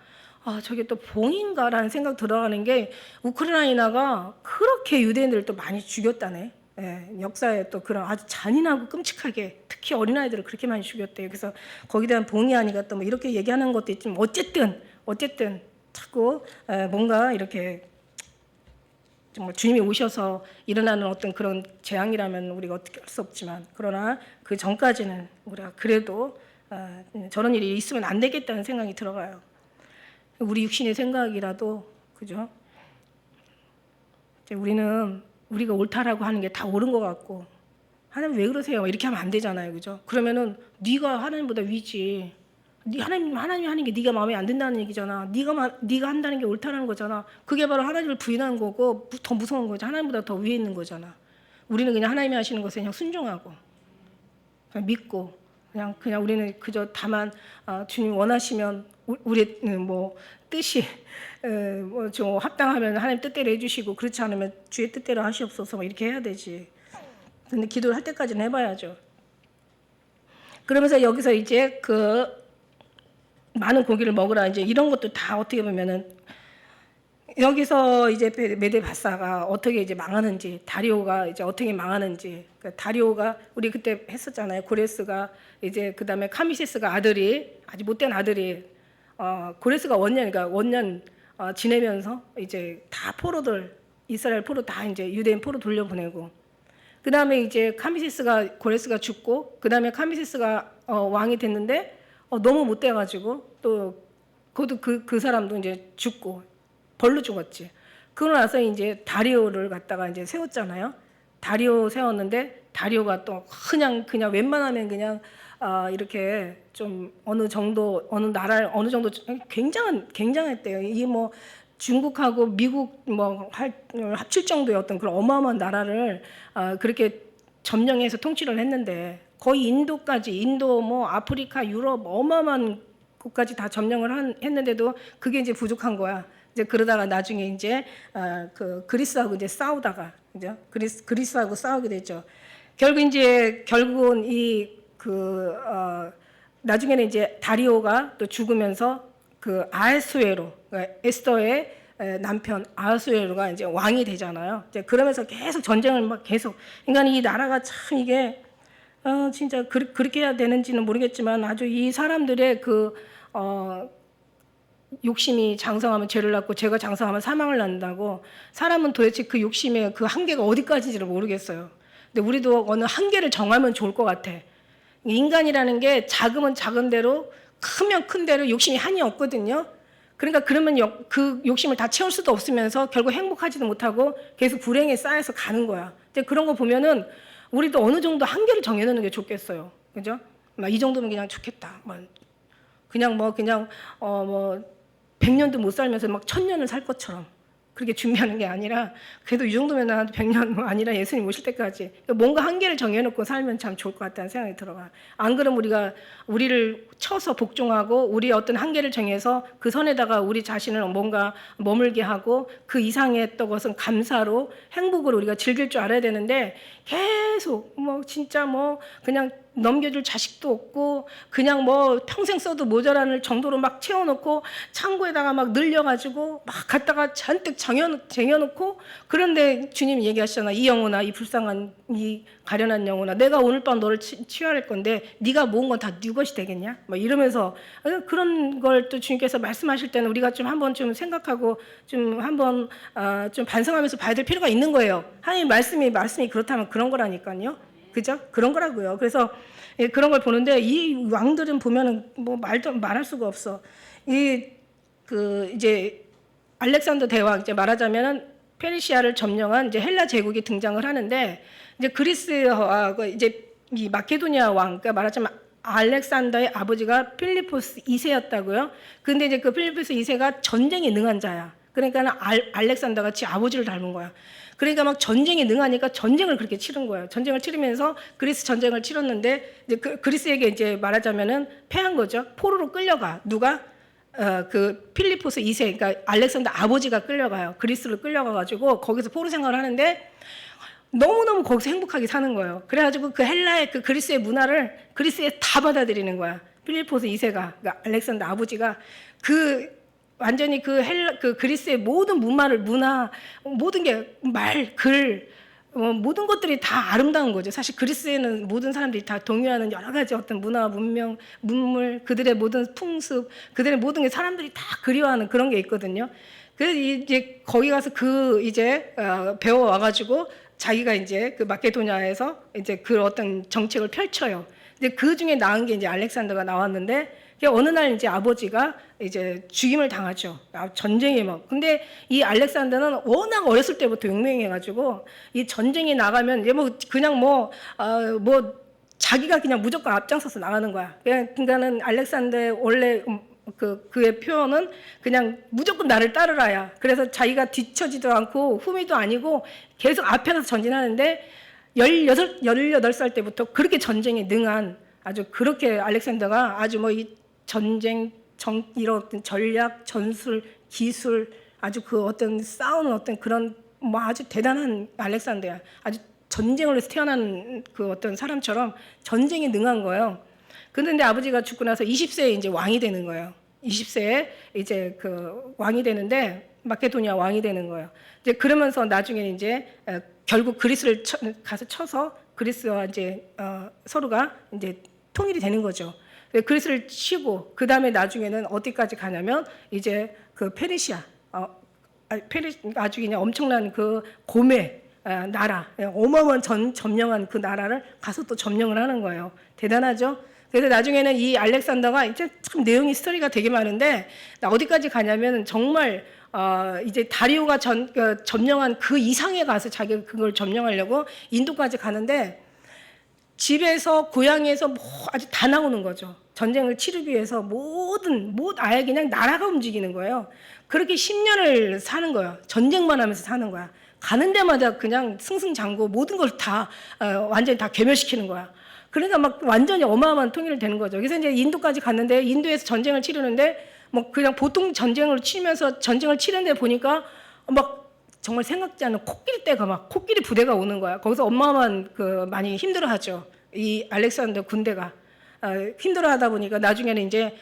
저게 또 봉인가라는 생각 들어가는 게 우크라이나가 그렇게 유대인들을 또 많이 죽였다네. 예, 역사에 또 그런 아주 잔인하고 끔찍하게 특히 어린아이들을 그렇게 많이 죽였대요. 그래서 거기에 대한 봉이 아니가 또 뭐 이렇게 얘기하는 것도 있지만 어쨌든 자꾸 뭔가 이렇게 정말 주님이 오셔서 일어나는 어떤 그런 재앙이라면 우리가 어떻게 할 수 없지만, 그러나 그 전까지는 우리가 그래도 저런 일이 있으면 안 되겠다는 생각이 들어가요. 우리 육신의 생각이라도, 그죠? 우리는 우리가 옳다라고 하는 게 다 옳은 것 같고, 하나님 왜 그러세요? 이렇게 하면 안 되잖아요, 그죠? 그러면은 네가 하나님보다 위지. 하나님이 하는 게 네가 마음에 안 든다는 얘기잖아. 네가 한다는 게 옳다는 거잖아. 그게 바로 하나님을 부인하는 거고 더 무서운 거죠. 하나님보다 더 위에 있는 거잖아. 우리는 그냥 하나님이 하시는 것에 그냥 순종하고 그냥 믿고 그냥 우리는 그저 다만 주님 원하시면 우리 뭐 뜻이 뭐 좀 합당하면 하나님 뜻대로 해주시고, 그렇지 않으면 주의 뜻대로 하시옵소서, 뭐 이렇게 해야 되지. 근데 기도를 할 때까지는 해봐야죠. 그러면서 여기서 이제 그 많은 고기를 먹으라, 이제 이런 것도 다 어떻게 보면은 여기서 이제 메데 바사가 어떻게 이제 망하는지, 다리오가 이제 어떻게 망하는지. 그러니까 다리오가 우리 그때 했었잖아요. 고레스가 이제 그 다음에 카미세스가 아들이 아주 못된 아들이 고레스가 원년 지내면서 이제 다 포로들 이스라엘 포로 다 이제 유대인 포로 돌려보내고, 그 다음에 이제 고레스가 죽고, 그 다음에 카미세스가 왕이 됐는데 너무 못돼가지고 또 그것도 그 사람도 이제 죽고 벌로 죽었지. 그러고 나서 이제 다리오를 갖다가 이제 세웠잖아요. 다리오 세웠는데 다리오가 또 그냥 웬만하면 그냥 이렇게 좀 어느 정도 굉장했대요. 이게 뭐 중국하고 미국 뭐 합칠 정도의 어떤 그런 어마어마한 나라를 그렇게 점령해서 통치를 했는데, 거의 인도 뭐 아프리카 유럽 어마어마한 곳까지 다 점령을 했는데도 그게 이제 부족한 거야. 이제 그러다가 나중에 이제 그 그리스하고 이제 싸우다가 이제 그리스하고 싸우게 됐죠. 결국은 나중에는 이제 다리오가 또 죽으면서 그 아하수에로, 그러니까 에스더의 남편 아하수에로가 이제 왕이 되잖아요. 이제 그러면서 계속 전쟁을 막 계속. 그러니까 이 나라가 참 이게 진짜 그렇게 해야 되는지는 모르겠지만 아주 이 사람들의 욕심이 장성하면 죄를 낳고 죄가 장성하면 사망을 낳는다고. 사람은 도대체 그 욕심의 그 한계가 어디까지인지를 모르겠어요. 근데 우리도 어느 한계를 정하면 좋을 것 같아. 인간이라는 게 작으면 작은 대로, 크면 큰 대로 욕심이 한이 없거든요. 그러니까 그러면 그 욕심을 다 채울 수도 없으면서 결국 행복하지도 못하고 계속 불행에 쌓여서 가는 거야. 근데 그런 거 보면은 우리도 어느 정도 한계를 정해놓는 게 좋겠어요. 그죠? 막 이 정도면 그냥 좋겠다. 그냥 100년도 못 살면서 막 1000년을 살 것처럼 그렇게 준비하는 게 아니라, 그래도 이 정도면 한 100년 아니라 예수님 오실 때까지 뭔가 한계를 정해놓고 살면 참 좋을 것 같다는 생각이 들어요. 안 그러면 우리를 쳐서 복종하고 우리의 어떤 한계를 정해서 그 선에다가 우리 자신을 뭔가 머물게 하고 그 이상의 것은 감사로 행복으로 우리가 즐길 줄 알아야 되는데, 계속 진짜 그냥 넘겨줄 자식도 없고 그냥 평생 써도 모자라는 정도로 막 채워놓고 창고에다가 막 늘려가지고 막 갖다가 잔뜩 쟁여놓고, 그런데 주님이 얘기하시잖아. 이 영혼아, 이 불쌍한 이 가련한 영혼아, 내가 오늘 밤 너를 치유할 건데 네가 모은 건 다 네 것이 되겠냐? 막 이러면서 그런 걸 또 주님께서 말씀하실 때는 우리가 좀 한번 좀 생각하고 좀 한번 좀 반성하면서 봐야 될 필요가 있는 거예요. 하나님 말씀이 그렇다면 그런 거라니까요. 그죠? 그런 거라고요. 그래서 그런 걸 보는데 이 왕들은 보면은 말할 수가 없어. 이제 알렉산더 대왕, 이제 말하자면은 페르시아를 점령한 이제 헬라 제국이 등장을 하는데, 이제 그리스와 이제 이 마케도니아 왕, 그러니까 말하자면 알렉산더의 아버지가 필리포스 2세였다고요. 근데 이제 그 필리포스 2세가 전쟁에 능한 자야. 그러니까 알렉산더 같이 아버지를 닮은 거야. 그러니까 막 전쟁에 능하니까 전쟁을 그렇게 치른 거예요. 전쟁을 치르면서 그리스 전쟁을 치렀는데, 이제 그리스에게 이제 말하자면은 패한 거죠. 포로로 끌려가. 누가? 그 필리포스 2세, 그러니까 알렉산더 아버지가 끌려가요. 그리스로 끌려가가지고 거기서 포로 생활을 하는데 너무너무 거기서 행복하게 사는 거예요. 그래가지고 그 헬라의 그 그리스의 문화를 그리스에 다 받아들이는 거야. 필리포스 2세가, 그러니까 알렉산더 아버지가 완전히 그 그리스의 모든 문화, 모든 게 글, 모든 것들이 다 아름다운 거죠. 사실 그리스에는 모든 사람들이 다 동요하는 여러 가지 어떤 문화, 문명, 문물, 그들의 모든 풍습, 그들의 모든 게 사람들이 다 그리워하는 그런 게 있거든요. 그래서 이제 거기 가서 배워 와가지고 자기가 이제 그 마케도니아에서 이제 그 어떤 정책을 펼쳐요. 이제 그 중에 나은 게 이제 알렉산더가 나왔는데, 어느 날 이제 아버지가 이제 죽임을 당하죠. 전쟁에 근데 이 알렉산더는 워낙 어렸을 때부터 용맹해가지고 이 전쟁에 나가면 그냥 자기가 그냥 무조건 앞장서서 나가는 거야. 그러니까는 알렉산더의 원래 그의 표현은 그냥 무조건 나를 따르라야. 그래서 자기가 뒤처지도 않고 후미도 아니고 계속 앞에서 전진하는데 18살 때부터 그렇게 전쟁에 능한, 아주 그렇게 알렉산더가 아주 이 전쟁, 이런 어떤 전략, 전술, 기술, 아주 그 어떤 싸우는 어떤 그런 아주 대단한 알렉산더야. 아주 전쟁을 위해서 태어난 그 어떤 사람처럼 전쟁에 능한 거예요. 그런데 아버지가 죽고 나서 20세에 이제 왕이 되는 거예요. 20세에 이제 그 왕이 되는데, 마케도니아 왕이 되는 거예요. 이제 그러면서 나중에 이제 결국 그리스를 가서 쳐서 그리스와 이제 서로가 이제 통일이 되는 거죠. 그리스를 치고 그 다음에 나중에는 어디까지 가냐면 이제 그 페르시아, 아주 그냥 엄청난 그 고매 나라, 어마어마한 점령한 그 나라를 가서 또 점령을 하는 거예요. 대단하죠? 그래서 나중에는 이 알렉산더가 이제 참 내용이 스토리가 되게 많은데, 어디까지 가냐면 정말 이제 다리오가 점령한 그 이상에 가서 자기가 그걸 점령하려고 인도까지 가는데, 집에서 고향에서 아주 다 나오는 거죠. 전쟁을 치르기 위해서 아예 그냥 나라가 움직이는 거예요. 그렇게 10년을 사는 거예요. 전쟁만 하면서 사는 거야. 가는 데마다 그냥 승승장구 모든 걸 다 완전히 다 괴멸시키는 거야. 그러니까 막 완전히 어마어마한 통일이 되는 거죠. 그래서 이제 인도까지 갔는데, 인도에서 전쟁을 치르는데 그냥 보통 전쟁을 치면서 전쟁을 치는데 보니까 정말 생각지 않은 코끼리 부대가 오는 거야. 거기서 어마어마한 많이 힘들어하죠. 이 알렉산더 군대가 힘들어하다 보니까 나중에는 이제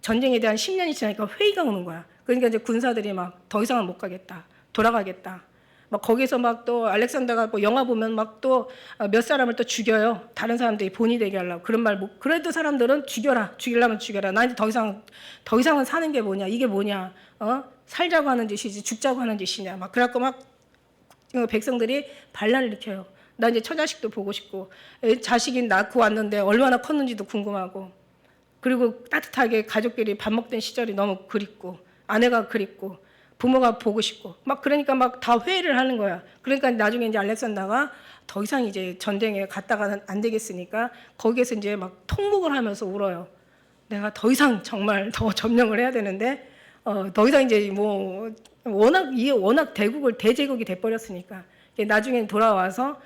전쟁에 대한 10년이 지나니까 회의가 오는 거야. 그러니까 이제 군사들이 더 이상은 못 가겠다, 돌아가겠다. 거기서 또 알렉산더가 영화 보면 또 몇 사람을 또 죽여요. 다른 사람들이 본이 되게 하려고. 그런 말 그래도 사람들은 죽이려면 죽여라. 나 이제 더 이상은 사는 게 뭐냐, 이게 뭐냐, 살자고 하는 짓이지 죽자고 하는 짓이냐. 그래갖고 백성들이 반란을 일으켜요. 나 이제 처자식도 보고 싶고 자식이 낳고 왔는데 얼마나 컸는지도 궁금하고 그리고 따뜻하게 가족끼리 밥 먹던 시절이 너무 그립고 아내가 그립고 부모가 보고 싶고 막 그러니까 막 다 회의를 하는 거야. 그러니까 나중에 이제 알렉산더가 더 이상 이제 전쟁에 갔다가는 안 되겠으니까 거기에서 이제 막 통곡을 하면서 울어요. 내가 더 이상 정말 더 점령을 해야 되는데 더 이상 이제 뭐 워낙 대제국이 돼버렸으니까 나중에 돌아와서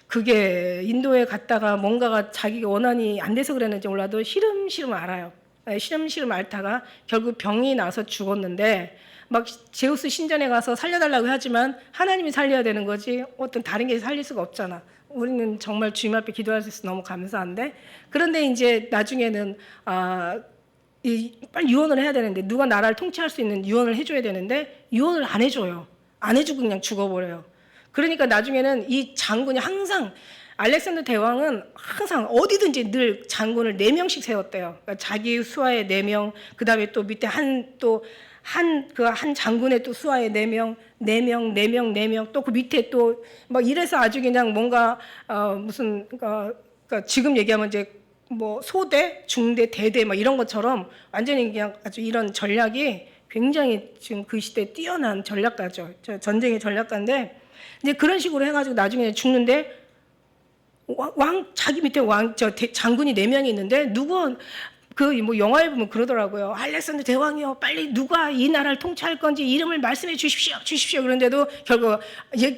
그게 인도에 갔다가 뭔가가 자기가 원한이 안 돼서 그랬는지 몰라도 시름시름 알아요. 시름시름 앓다가 결국 병이 나서 죽었는데 막 제우스 신전에 가서 살려달라고 하지만 하나님이 살려야 되는 거지 어떤 다른 게 살릴 수가 없잖아. 우리는 정말 주님 앞에 기도할 수 있어서 너무 감사한데 그런데 이제 나중에는 빨리 유언을 해야 되는데 누가 나라를 통치할 수 있는 유언을 해줘야 되는데 유언을 안 해줘요. 안 해주고 그냥 죽어버려요. 그러니까 나중에는 이 장군이 항상 알렉산더 대왕은 항상 어디든지 늘 장군을 4명씩 세웠대요. 그러니까 자기 수하에 4명, 그 다음에 또 밑에 한 장군의 또 수하에 4명, 4명, 4명, 4명, 또 그 밑에 또 막 이래서 아주 그냥 뭔가 그러니까 지금 얘기하면 이제 뭐 소대, 중대, 대대 막 이런 것처럼 완전히 그냥 아주 이런 전략이 굉장히 지금 그 시대에 뛰어난 전략가죠. 전쟁의 전략가인데 이제 그런 식으로 해가지고 나중에 죽는데 자기 밑에 장군이 4명이 있는데 누구 뭐 영화에 보면 그러더라고요. 알렉산더 대왕이요, 빨리 누가 이 나라를 통치할 건지 이름을 말씀해 주십시오. 그런데도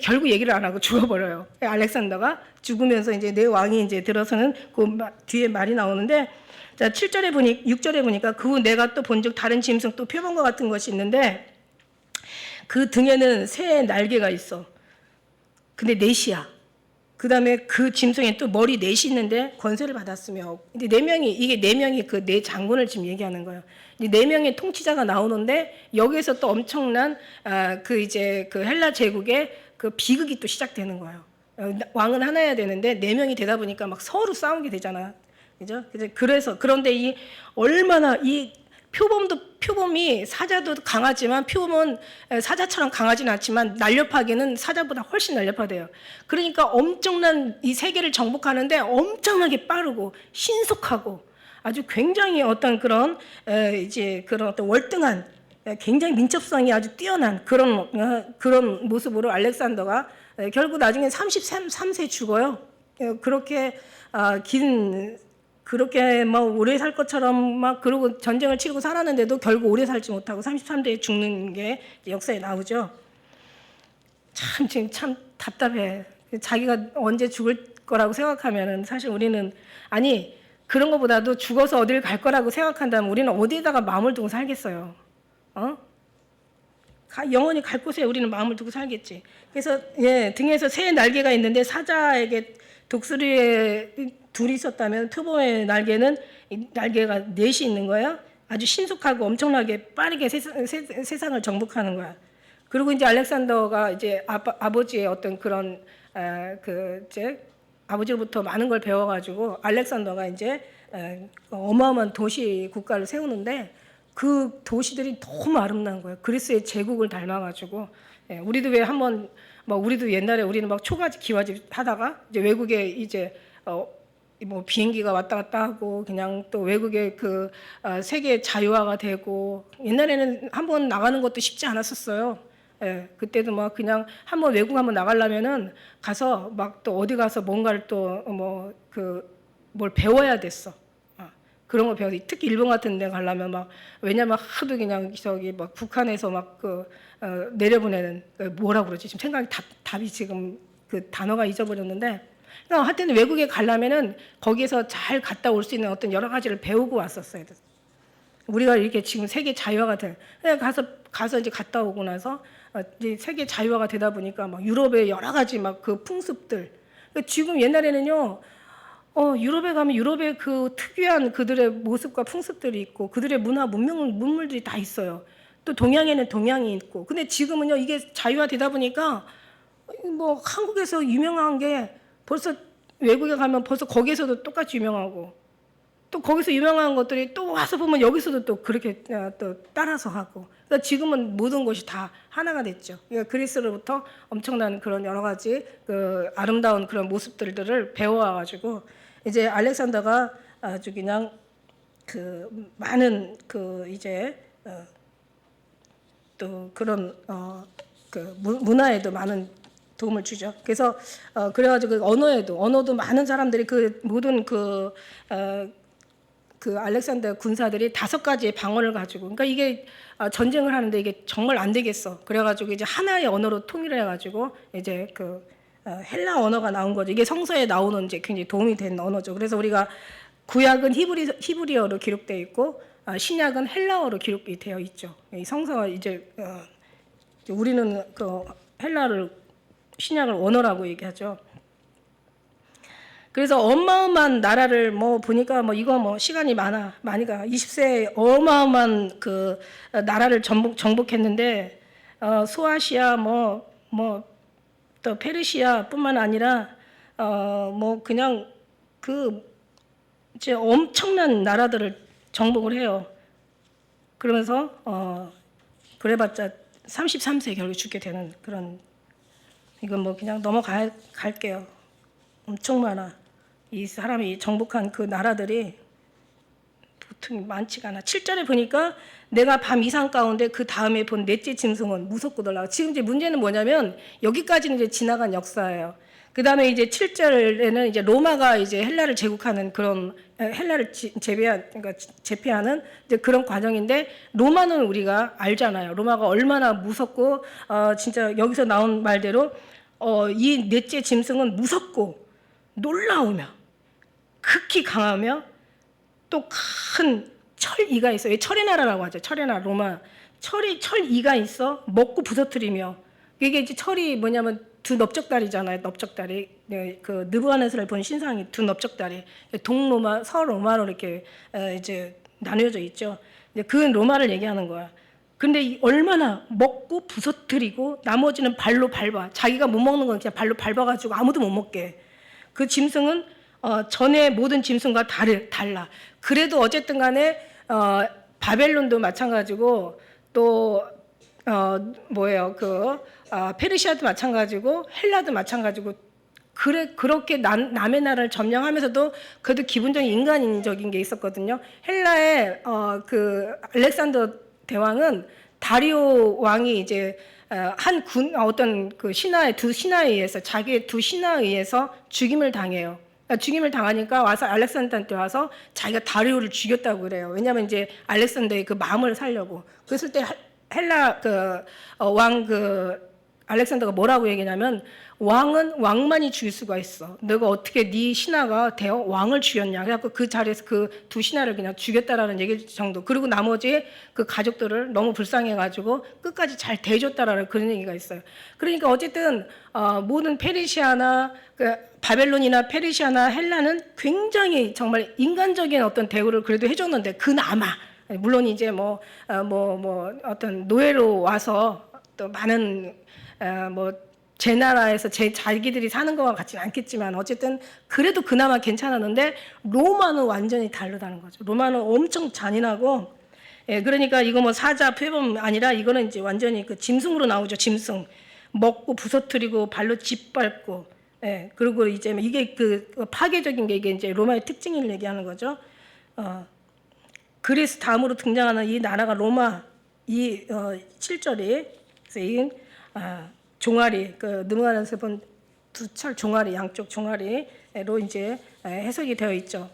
결국 얘기를 안 하고 죽어버려요. 알렉산더가 죽으면서 이제 내 왕이 이제 들어서는 그 뒤에 말이 나오는데 자 6절에 보니까 그 후 내가 또 본즉 다른 짐승 또 표범과 같은 것이 있는데 그 등에는 새의 날개가 있어. 근데 넷이야. 그 다음에 그 짐승에 또 머리 넷이 있는데 권세를 받았으며 이제 4명이 그 4장군을 지금 얘기하는 거예요. 이제 4명의 통치자가 나오는데 여기에서 또 엄청난 그 헬라 제국의 그 비극이 또 시작되는 거예요. 왕은 하나여야 되는데 4명이 되다 보니까 막 서로 싸우게 되잖아. 그죠? 그런데 이 얼마나 이 표범이 사자도 강하지만 표범은 사자처럼 강하지는 않지만 날렵하게는 사자보다 훨씬 날렵하대요. 그러니까 엄청난 이 세계를 정복하는데 엄청나게 빠르고 신속하고 아주 굉장히 어떤 그런 어떤 월등한 굉장히 민첩성이 아주 뛰어난 그런 모습으로 알렉산더가 결국 나중에 33세 죽어요. 그렇게 막 오래 살 것처럼 막 그러고 전쟁을 치르고 살았는데도 결국 오래 살지 못하고 33대에 죽는 게 역사에 나오죠. 지금 참 답답해. 자기가 언제 죽을 거라고 생각하면은 사실 우리는 그런 것보다도 죽어서 어딜 갈 거라고 생각한다면 우리는 어디에다가 마음을 두고 살겠어요. 영원히 갈 곳에 우리는 마음을 두고 살겠지. 그래서 등에서 새의 날개가 있는데 사자에게 독수리에 둘이 있었다면 표범의 날개는 날개가 4이 있는 거예요. 아주 신속하고 엄청나게 빠르게 세상을 정복하는 거야. 그리고 이제 알렉산더가 이제 아버지의 어떤 그런 아버지로부터 많은 걸 배워가지고 알렉산더가 이제 어마어마한 도시 국가를 세우는데 그 도시들이 너무 아름다운 거예요. 그리스의 제국을 닮아가지고 우리도 왜 한번 우리도 옛날에 우리는 막 초가집 기와집 하다가 이제 외국에 이제 뭐 비행기가 왔다 갔다 하고 그냥 또 외국의 세계 자유화가 되고 옛날에는 한번 나가는 것도 쉽지 않았었어요. 그때도 막 그냥 한번 외국 한번 나가려면은 가서 막 또 어디 가서 뭔가를 또 뭘 배워야 됐어. 그런 거 배워서 특히 일본 같은 데 가려면 왜냐면 하도 그냥 막 북한에서 내려보내는 뭐라고 그러지 지금 생각이 답이 지금 그 단어가 잊어버렸는데 하여튼 외국에 가려면은 거기에서 잘 갔다 올 수 있는 어떤 여러 가지를 배우고 왔었어요. 우리가 이렇게 지금 세계 자유화가 가서 이제 갔다 오고 나서 이제 세계 자유화가 되다 보니까 유럽의 여러 가지 그 풍습들. 지금 옛날에는요, 유럽에 가면 유럽의 그 특유한 그들의 모습과 풍습들이 있고 그들의 문화, 문물들이 다 있어요. 또 동양에는 동양이 있고. 근데 지금은요, 이게 자유화 되다 보니까 한국에서 유명한 게 벌써 외국에 가면 벌써 거기에서도 똑같이 유명하고 또 거기서 유명한 것들이 또 와서 보면 여기서도 또 그렇게 또 따라서 하고. 그러니까 지금은 모든 것이 다 하나가 됐죠. 그러니까 그리스로부터 엄청난 그런 여러 가지 그 아름다운 그런 모습들을 배워와가지고 이제 알렉산더가 아주 그냥 그 많은 그 이제 또 그런 그 문화에도 많은 도움을 주죠. 그래서 그래가지고 언어도 많은 사람들이 그 모든 그 알렉산더 군사들이 5가지의 방언을 가지고, 그러니까 이게 전쟁을 하는데 이게 정말 안 되겠어. 그래가지고 이제 하나의 언어로 통일을 해가지고 이제 그 헬라 언어가 나온 거죠. 이게 성서에 나오는 이제 굉장히 도움이 된 언어죠. 그래서 우리가 구약은 히브리어로 기록되어 있고 신약은 헬라어로 기록이 되어 있죠. 이 성서가 이제 우리는 그 헬라를 신약을 원어라고 얘기하죠. 그래서 어마어마한 나라를 뭐 보니까 뭐 이거 뭐 시간이 많이가 20세에 어마어마한 그 나라를 정복했는데 소아시아 뭐 또 페르시아뿐만 아니라 뭐 그냥 그 이제 엄청난 나라들을 정복을 해요. 그러면서 그래봤자 33세에 결국 죽게 되는 그런, 이건 뭐 그냥 넘어갈게요. 엄청 많아. 이 사람이 정복한 그 나라들이 보통 많지가 않아. 7절에 보니까 내가 밤 이상 가운데 그 다음에 본 넷째 짐승은 무섭고 놀라워. 지금 이제 문제는 뭐냐면 여기까지는 이제 지나간 역사예요. 그 다음에 이제 7절에는 이제 로마가 이제 헬라를 제국하는 그런, 헬라를 그러니까 제패하는 이제 그런 과정인데, 로마는 우리가 알잖아요. 로마가 얼마나 무섭고 진짜 여기서 나온 말대로 이 넷째 짐승은 무섭고 놀라우며 극히 강하며 또 큰 철이가 있어요. 철의 나라라고 하죠. 철의 나라 로마. 철이가 있어. 먹고 부서뜨리며. 이게 이제 철이 뭐냐면 두 넓적다리잖아요. 넓적다리. 네, 그 느부갓네살을 본 신상이 두 넓적다리. 동로마, 서로마로 이렇게 이제 나뉘어져 있죠. 그 로마를 얘기하는 거야. 근데 얼마나 먹고 부서뜨리고 나머지는 발로 밟아. 자기가 못 먹는 건 그냥 발로 밟아가지고 아무도 못 먹게. 그 짐승은 전에 모든 짐승과 달라. 그래도 어쨌든 간에 바벨론도 마찬가지고 또 뭐예요? 페르시아도 마찬가지고 헬라도 마찬가지고 그렇게 남의 나라를 점령하면서도 그래도 기본적인 인간적인 게 있었거든요. 헬라의 그 알렉산더 대왕은 다리오 왕이 이제 어떤 그 두 신하에 의해서, 자기의 두 신하에 의해서 죽임을 당해요. 죽임을 당하니까 와서 알렉산더한테 와서 자기가 다리오를 죽였다고 그래요. 왜냐하면 이제 알렉산더의 그 마음을 살려고. 그랬을 때 헬라 왕 알렉산더가 뭐라고 얘기냐면, 왕은 왕만이 죽일 수가 있어. 너가 어떻게 네 신하가 되어 왕을 죽였냐. 그래갖고 그 자리에서 그 두 신하를 그냥 죽였다라는 얘기 정도. 그리고 나머지 그 가족들을 너무 불쌍해가지고 끝까지 잘 대해줬다라는 그런 얘기가 있어요. 그러니까 어쨌든 모든 페르시아나 바벨론이나 페르시아나 헬라는 굉장히 정말 인간적인 어떤 대우를 그래도 해줬는데, 그나마 물론 이제 어떤 노예로 와서 또 많은 제 나라에서 자기들이 사는 거와 같지는 않겠지만 어쨌든 그래도 그나마 괜찮았는데, 로마는 완전히 다르다는 거죠. 로마는 엄청 잔인하고, 그러니까 이거 뭐 사자 표범 아니라 이거는 이제 완전히 그 짐승으로 나오죠. 짐승 먹고 부서뜨리고 발로 짓밟고, 그리고 이제 이게 그 파괴적인 게 이게 이제 로마의 특징을 얘기하는 거죠. 그리스 다음으로 등장하는 이 나라가 로마, 이 7절이 쓰인 종아리, 그 느부갓네살 본 두 철 종아리, 양쪽 종아리로 이제 해석이 되어 있죠.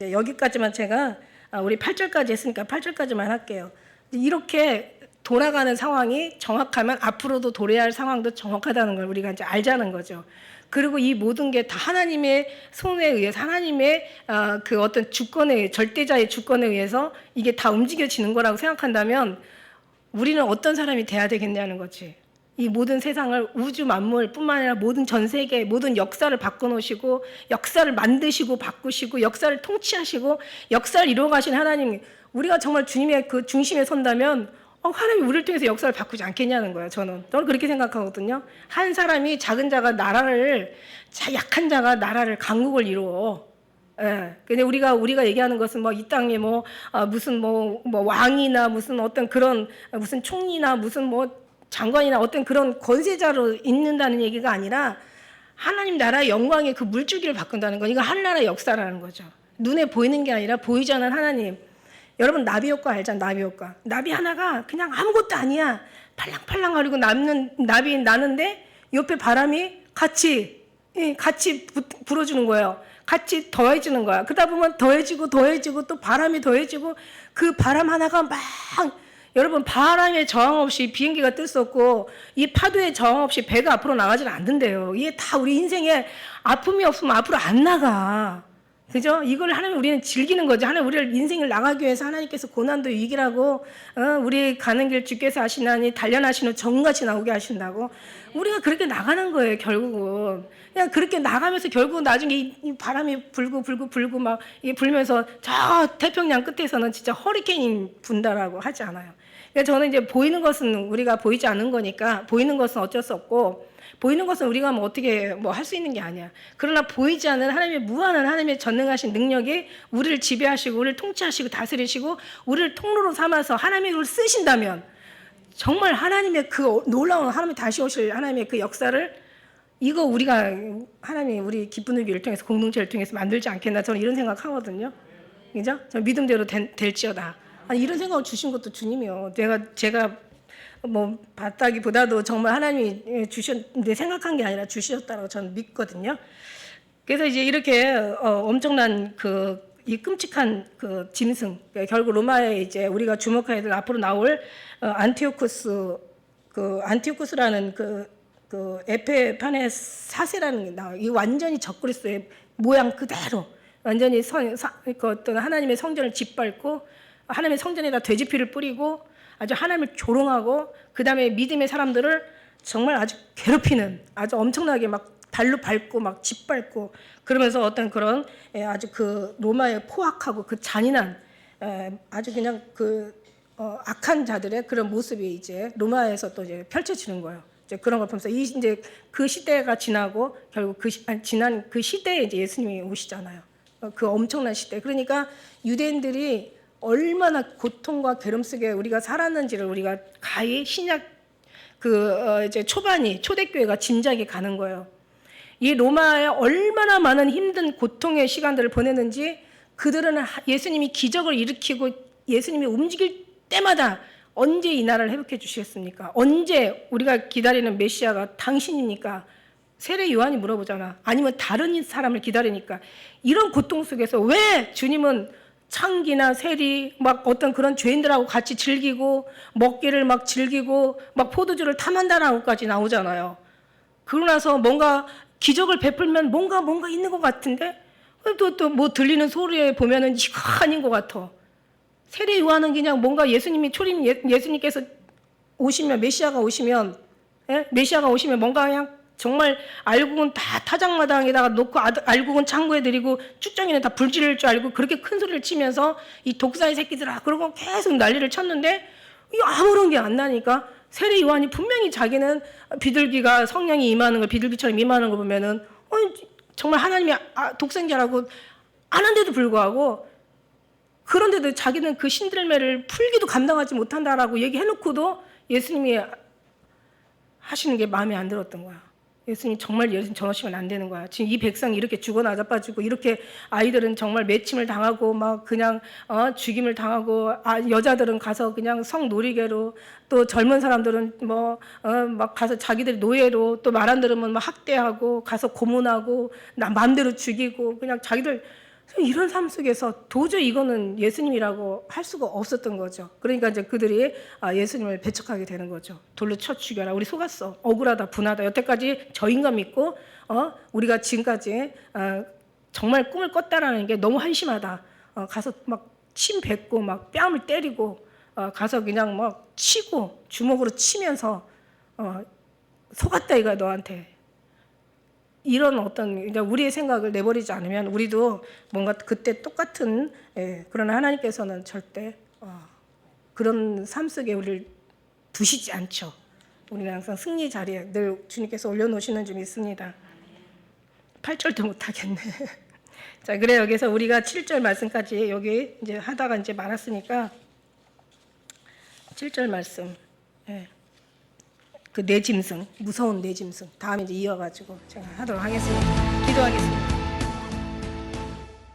여기까지만 제가 우리 8절까지 했으니까 8절까지만 할게요. 이렇게 돌아가는 상황이 정확하면 앞으로도 도래할 할 상황도 정확하다는 걸 우리가 이제 알자는 거죠. 그리고 이 모든 게 다 하나님의 손에 의해서, 하나님의 그 어떤 주권에, 절대자의 주권에 의해서 이게 다 움직여지는 거라고 생각한다면 우리는 어떤 사람이 돼야 되겠냐는 거지. 이 모든 세상을, 우주 만물뿐만 아니라 모든 전 세계 모든 역사를 바꿔놓으시고, 역사를 만드시고 바꾸시고, 역사를 통치하시고, 역사를 이루어가신 하나님, 우리가 정말 주님의 그 중심에 선다면 하나님이 우리를 통해서 역사를 바꾸지 않겠냐는 거예요. 저는 그렇게 생각하거든요. 한 사람이, 작은 자가 나라를, 약한 자가 나라를 강국을 이루어. 근데 우리가 얘기하는 것은 뭐 이 땅에 뭐 무슨 뭐 왕이나 무슨 어떤 그런 무슨 총리나 무슨 뭐 장관이나 어떤 그런 권세자로 있는다는 얘기가 아니라 하나님 나라의 영광의 그 물줄기를 바꾼다는 건 이거 하늘나라의 역사라는 거죠. 눈에 보이는 게 아니라 보이지 않는 하나님. 여러분 나비 효과 알잖아. 나비 효과. 나비 하나가 그냥 아무것도 아니야. 팔랑팔랑거리고 나비 나는데 옆에 바람이 같이 불어주는 거예요. 같이 더해지는 거야. 그러다 보면 더해지고 또 바람이 더해지고 그 바람 하나가 막 여러분 바람에 저항 없이 비행기가 뜰 수 없고 이 파도에 저항 없이 배가 앞으로 나가지는 않는데요. 이게 다 우리 인생에 아픔이 없으면 앞으로 안 나가. 그죠? 이걸 하나님 우리는 즐기는 거죠. 하나님 우리를 인생을 나가기 위해서 하나님께서 고난도 이기라고 우리 가는 길 주께서 하시나니 단련하시는 정같이 나오게 하신다고 우리가 그렇게 나가는 거예요. 결국은 그냥 그렇게 나가면서 결국 나중에 이 바람이 불고 막 이게 불면서 저 태평양 끝에서는 진짜 허리케인이 분다라고 하지 않아요. 그러니까 저는 이제 보이는 것은 우리가 보이지 않는 거니까 보이는 것은 어쩔 수 없고 보이는 것은 우리가 뭐 어떻게 뭐 할 수 있는 게 아니야. 그러나 보이지 않는 하나님의 무한한 하나님의 전능하신 능력이 우리를 지배하시고 우리를 통치하시고 다스리시고 우리를 통로로 삼아서 하나님의 걸 쓰신다면 정말 하나님의 그 놀라운 하나님이 다시 오실 하나님의 그 역사를 이거 우리가 하나님이 우리 기쁜 교회를 통해서 공동체를 통해서 만들지 않겠나 저는 이런 생각하거든요. 그죠? 저 믿음대로 될지어다. 아니 이런 생각을 주신 것도 주님이요. 제가 뭐 봤다기보다도 정말 하나님이 주셨는데 생각한 게 아니라 주셨다고 저는 믿거든요. 그래서 이제 이렇게 엄청난 이 끔찍한 그 짐승 결국 로마에 이제 우리가 주목해야 될 앞으로 나올 안티오쿠스라는 그 에페파네 사세라는 게 나와요. 이 완전히 적그리스도의 모양 그대로 완전히 그 어떤 하나님의 성전을 짓밟고 하나님의 성전에다 돼지피를 뿌리고 아주 하나님을 조롱하고 그 다음에 믿음의 사람들을 정말 아주 괴롭히는 아주 엄청나게 막 발로 밟고 막 짓밟고 그러면서 어떤 그런 아주 그 로마의 포악하고 그 잔인한 아주 그냥 악한 자들의 그런 모습이 이제 로마에서 또 이제 펼쳐지는 거예요. 이제 그런 걸 보면서 이제 그 시대가 지나고 결국 지난 그 시대에 이제 예수님이 오시잖아요. 그 엄청난 시대. 그러니까 유대인들이 얼마나 고통과 괴로움 속에 우리가 살았는지를 우리가 가히 신약 이제 초대교회가 짐작이 가는 거예요. 이 로마에 얼마나 많은 힘든 고통의 시간들을 보냈는지 그들은 예수님이 기적을 일으키고 예수님이 움직일 때마다 언제 이 나라를 회복해 주시겠습니까? 언제 우리가 기다리는 메시아가 당신입니까? 세례 요한이 물어보잖아. 아니면 다른 사람을 기다리니까 이런 고통 속에서 왜 주님은 창기나 세리 막 어떤 그런 죄인들하고 같이 즐기고 먹기를 막 즐기고 막 포도주를 탐한다라고까지 나오잖아요. 그러고 나서 뭔가 기적을 베풀면 뭔가 있는 것 같은데 또 뭐 들리는 소리에 보면은 이거 아닌 것 같아. 세례 요한은 그냥 뭔가 예수님께서 오시면 메시아가 오시면 뭔가 그냥 정말 알곡은 다 타작마당에다가 놓고 알곡은 창고에 들이고 쭉정이는 다 불지를 줄 알고 그렇게 큰 소리를 치면서 이 독사의 새끼들아 그러고 계속 난리를 쳤는데 이거 아무런 게 안 나니까 세례 요한이 분명히 자기는 비둘기가 성령이 임하는 걸 비둘기처럼 임하는 걸 보면은 정말 하나님이 독생자라고 아는데도 불구하고 그런데도 자기는 그 신들매를 풀기도 감당하지 못한다라고 얘기해놓고도 예수님이 하시는 게 마음에 안 들었던 거야. 예수님 정말 저러시면 안 되는 거야. 지금 이 백성이 이렇게 죽어 나자빠지고 이렇게 아이들은 정말 매침을 당하고 막 그냥 죽임을 당하고 여자들은 가서 그냥 성놀이개로 또 젊은 사람들은 막 가서 자기들 노예로 또 말 안 들으면 막 학대하고 가서 고문하고 마음대로 죽이고 그냥 자기들 이런 삶 속에서 도저히 이거는 예수님이라고 할 수가 없었던 거죠. 그러니까 이제 그들이 예수님을 배척하게 되는 거죠. 돌로 쳐 죽여라. 우리 속았어. 억울하다, 분하다. 여태까지 저 인간 믿고 우리가 지금까지 정말 꿈을 꿨다라는 게 너무 한심하다. 가서 막 침 뱉고 막 뺨을 때리고 가서 그냥 막 치고 주먹으로 치면서 속았다 이거야 너한테. 이런 어떤 우리의 생각을 내버리지 않으면 우리도 뭔가 그때 똑같은 그러나 하나님께서는 절대 그런 삶 속에 우리를 두시지 않죠. 우리는 항상 승리 자리에 늘 주님께서 올려놓으시는 줄 믿습니다. 8절도 못하겠네. 자, 그래 여기서 우리가 7절 말씀까지 여기 이제 하다가 이제 말았으니까 7절 말씀. 예. 그 내 짐승, 무서운 내 짐승. 다음에 이제 이어가지고 제가 하도록 하겠습니다. 기도하겠습니다.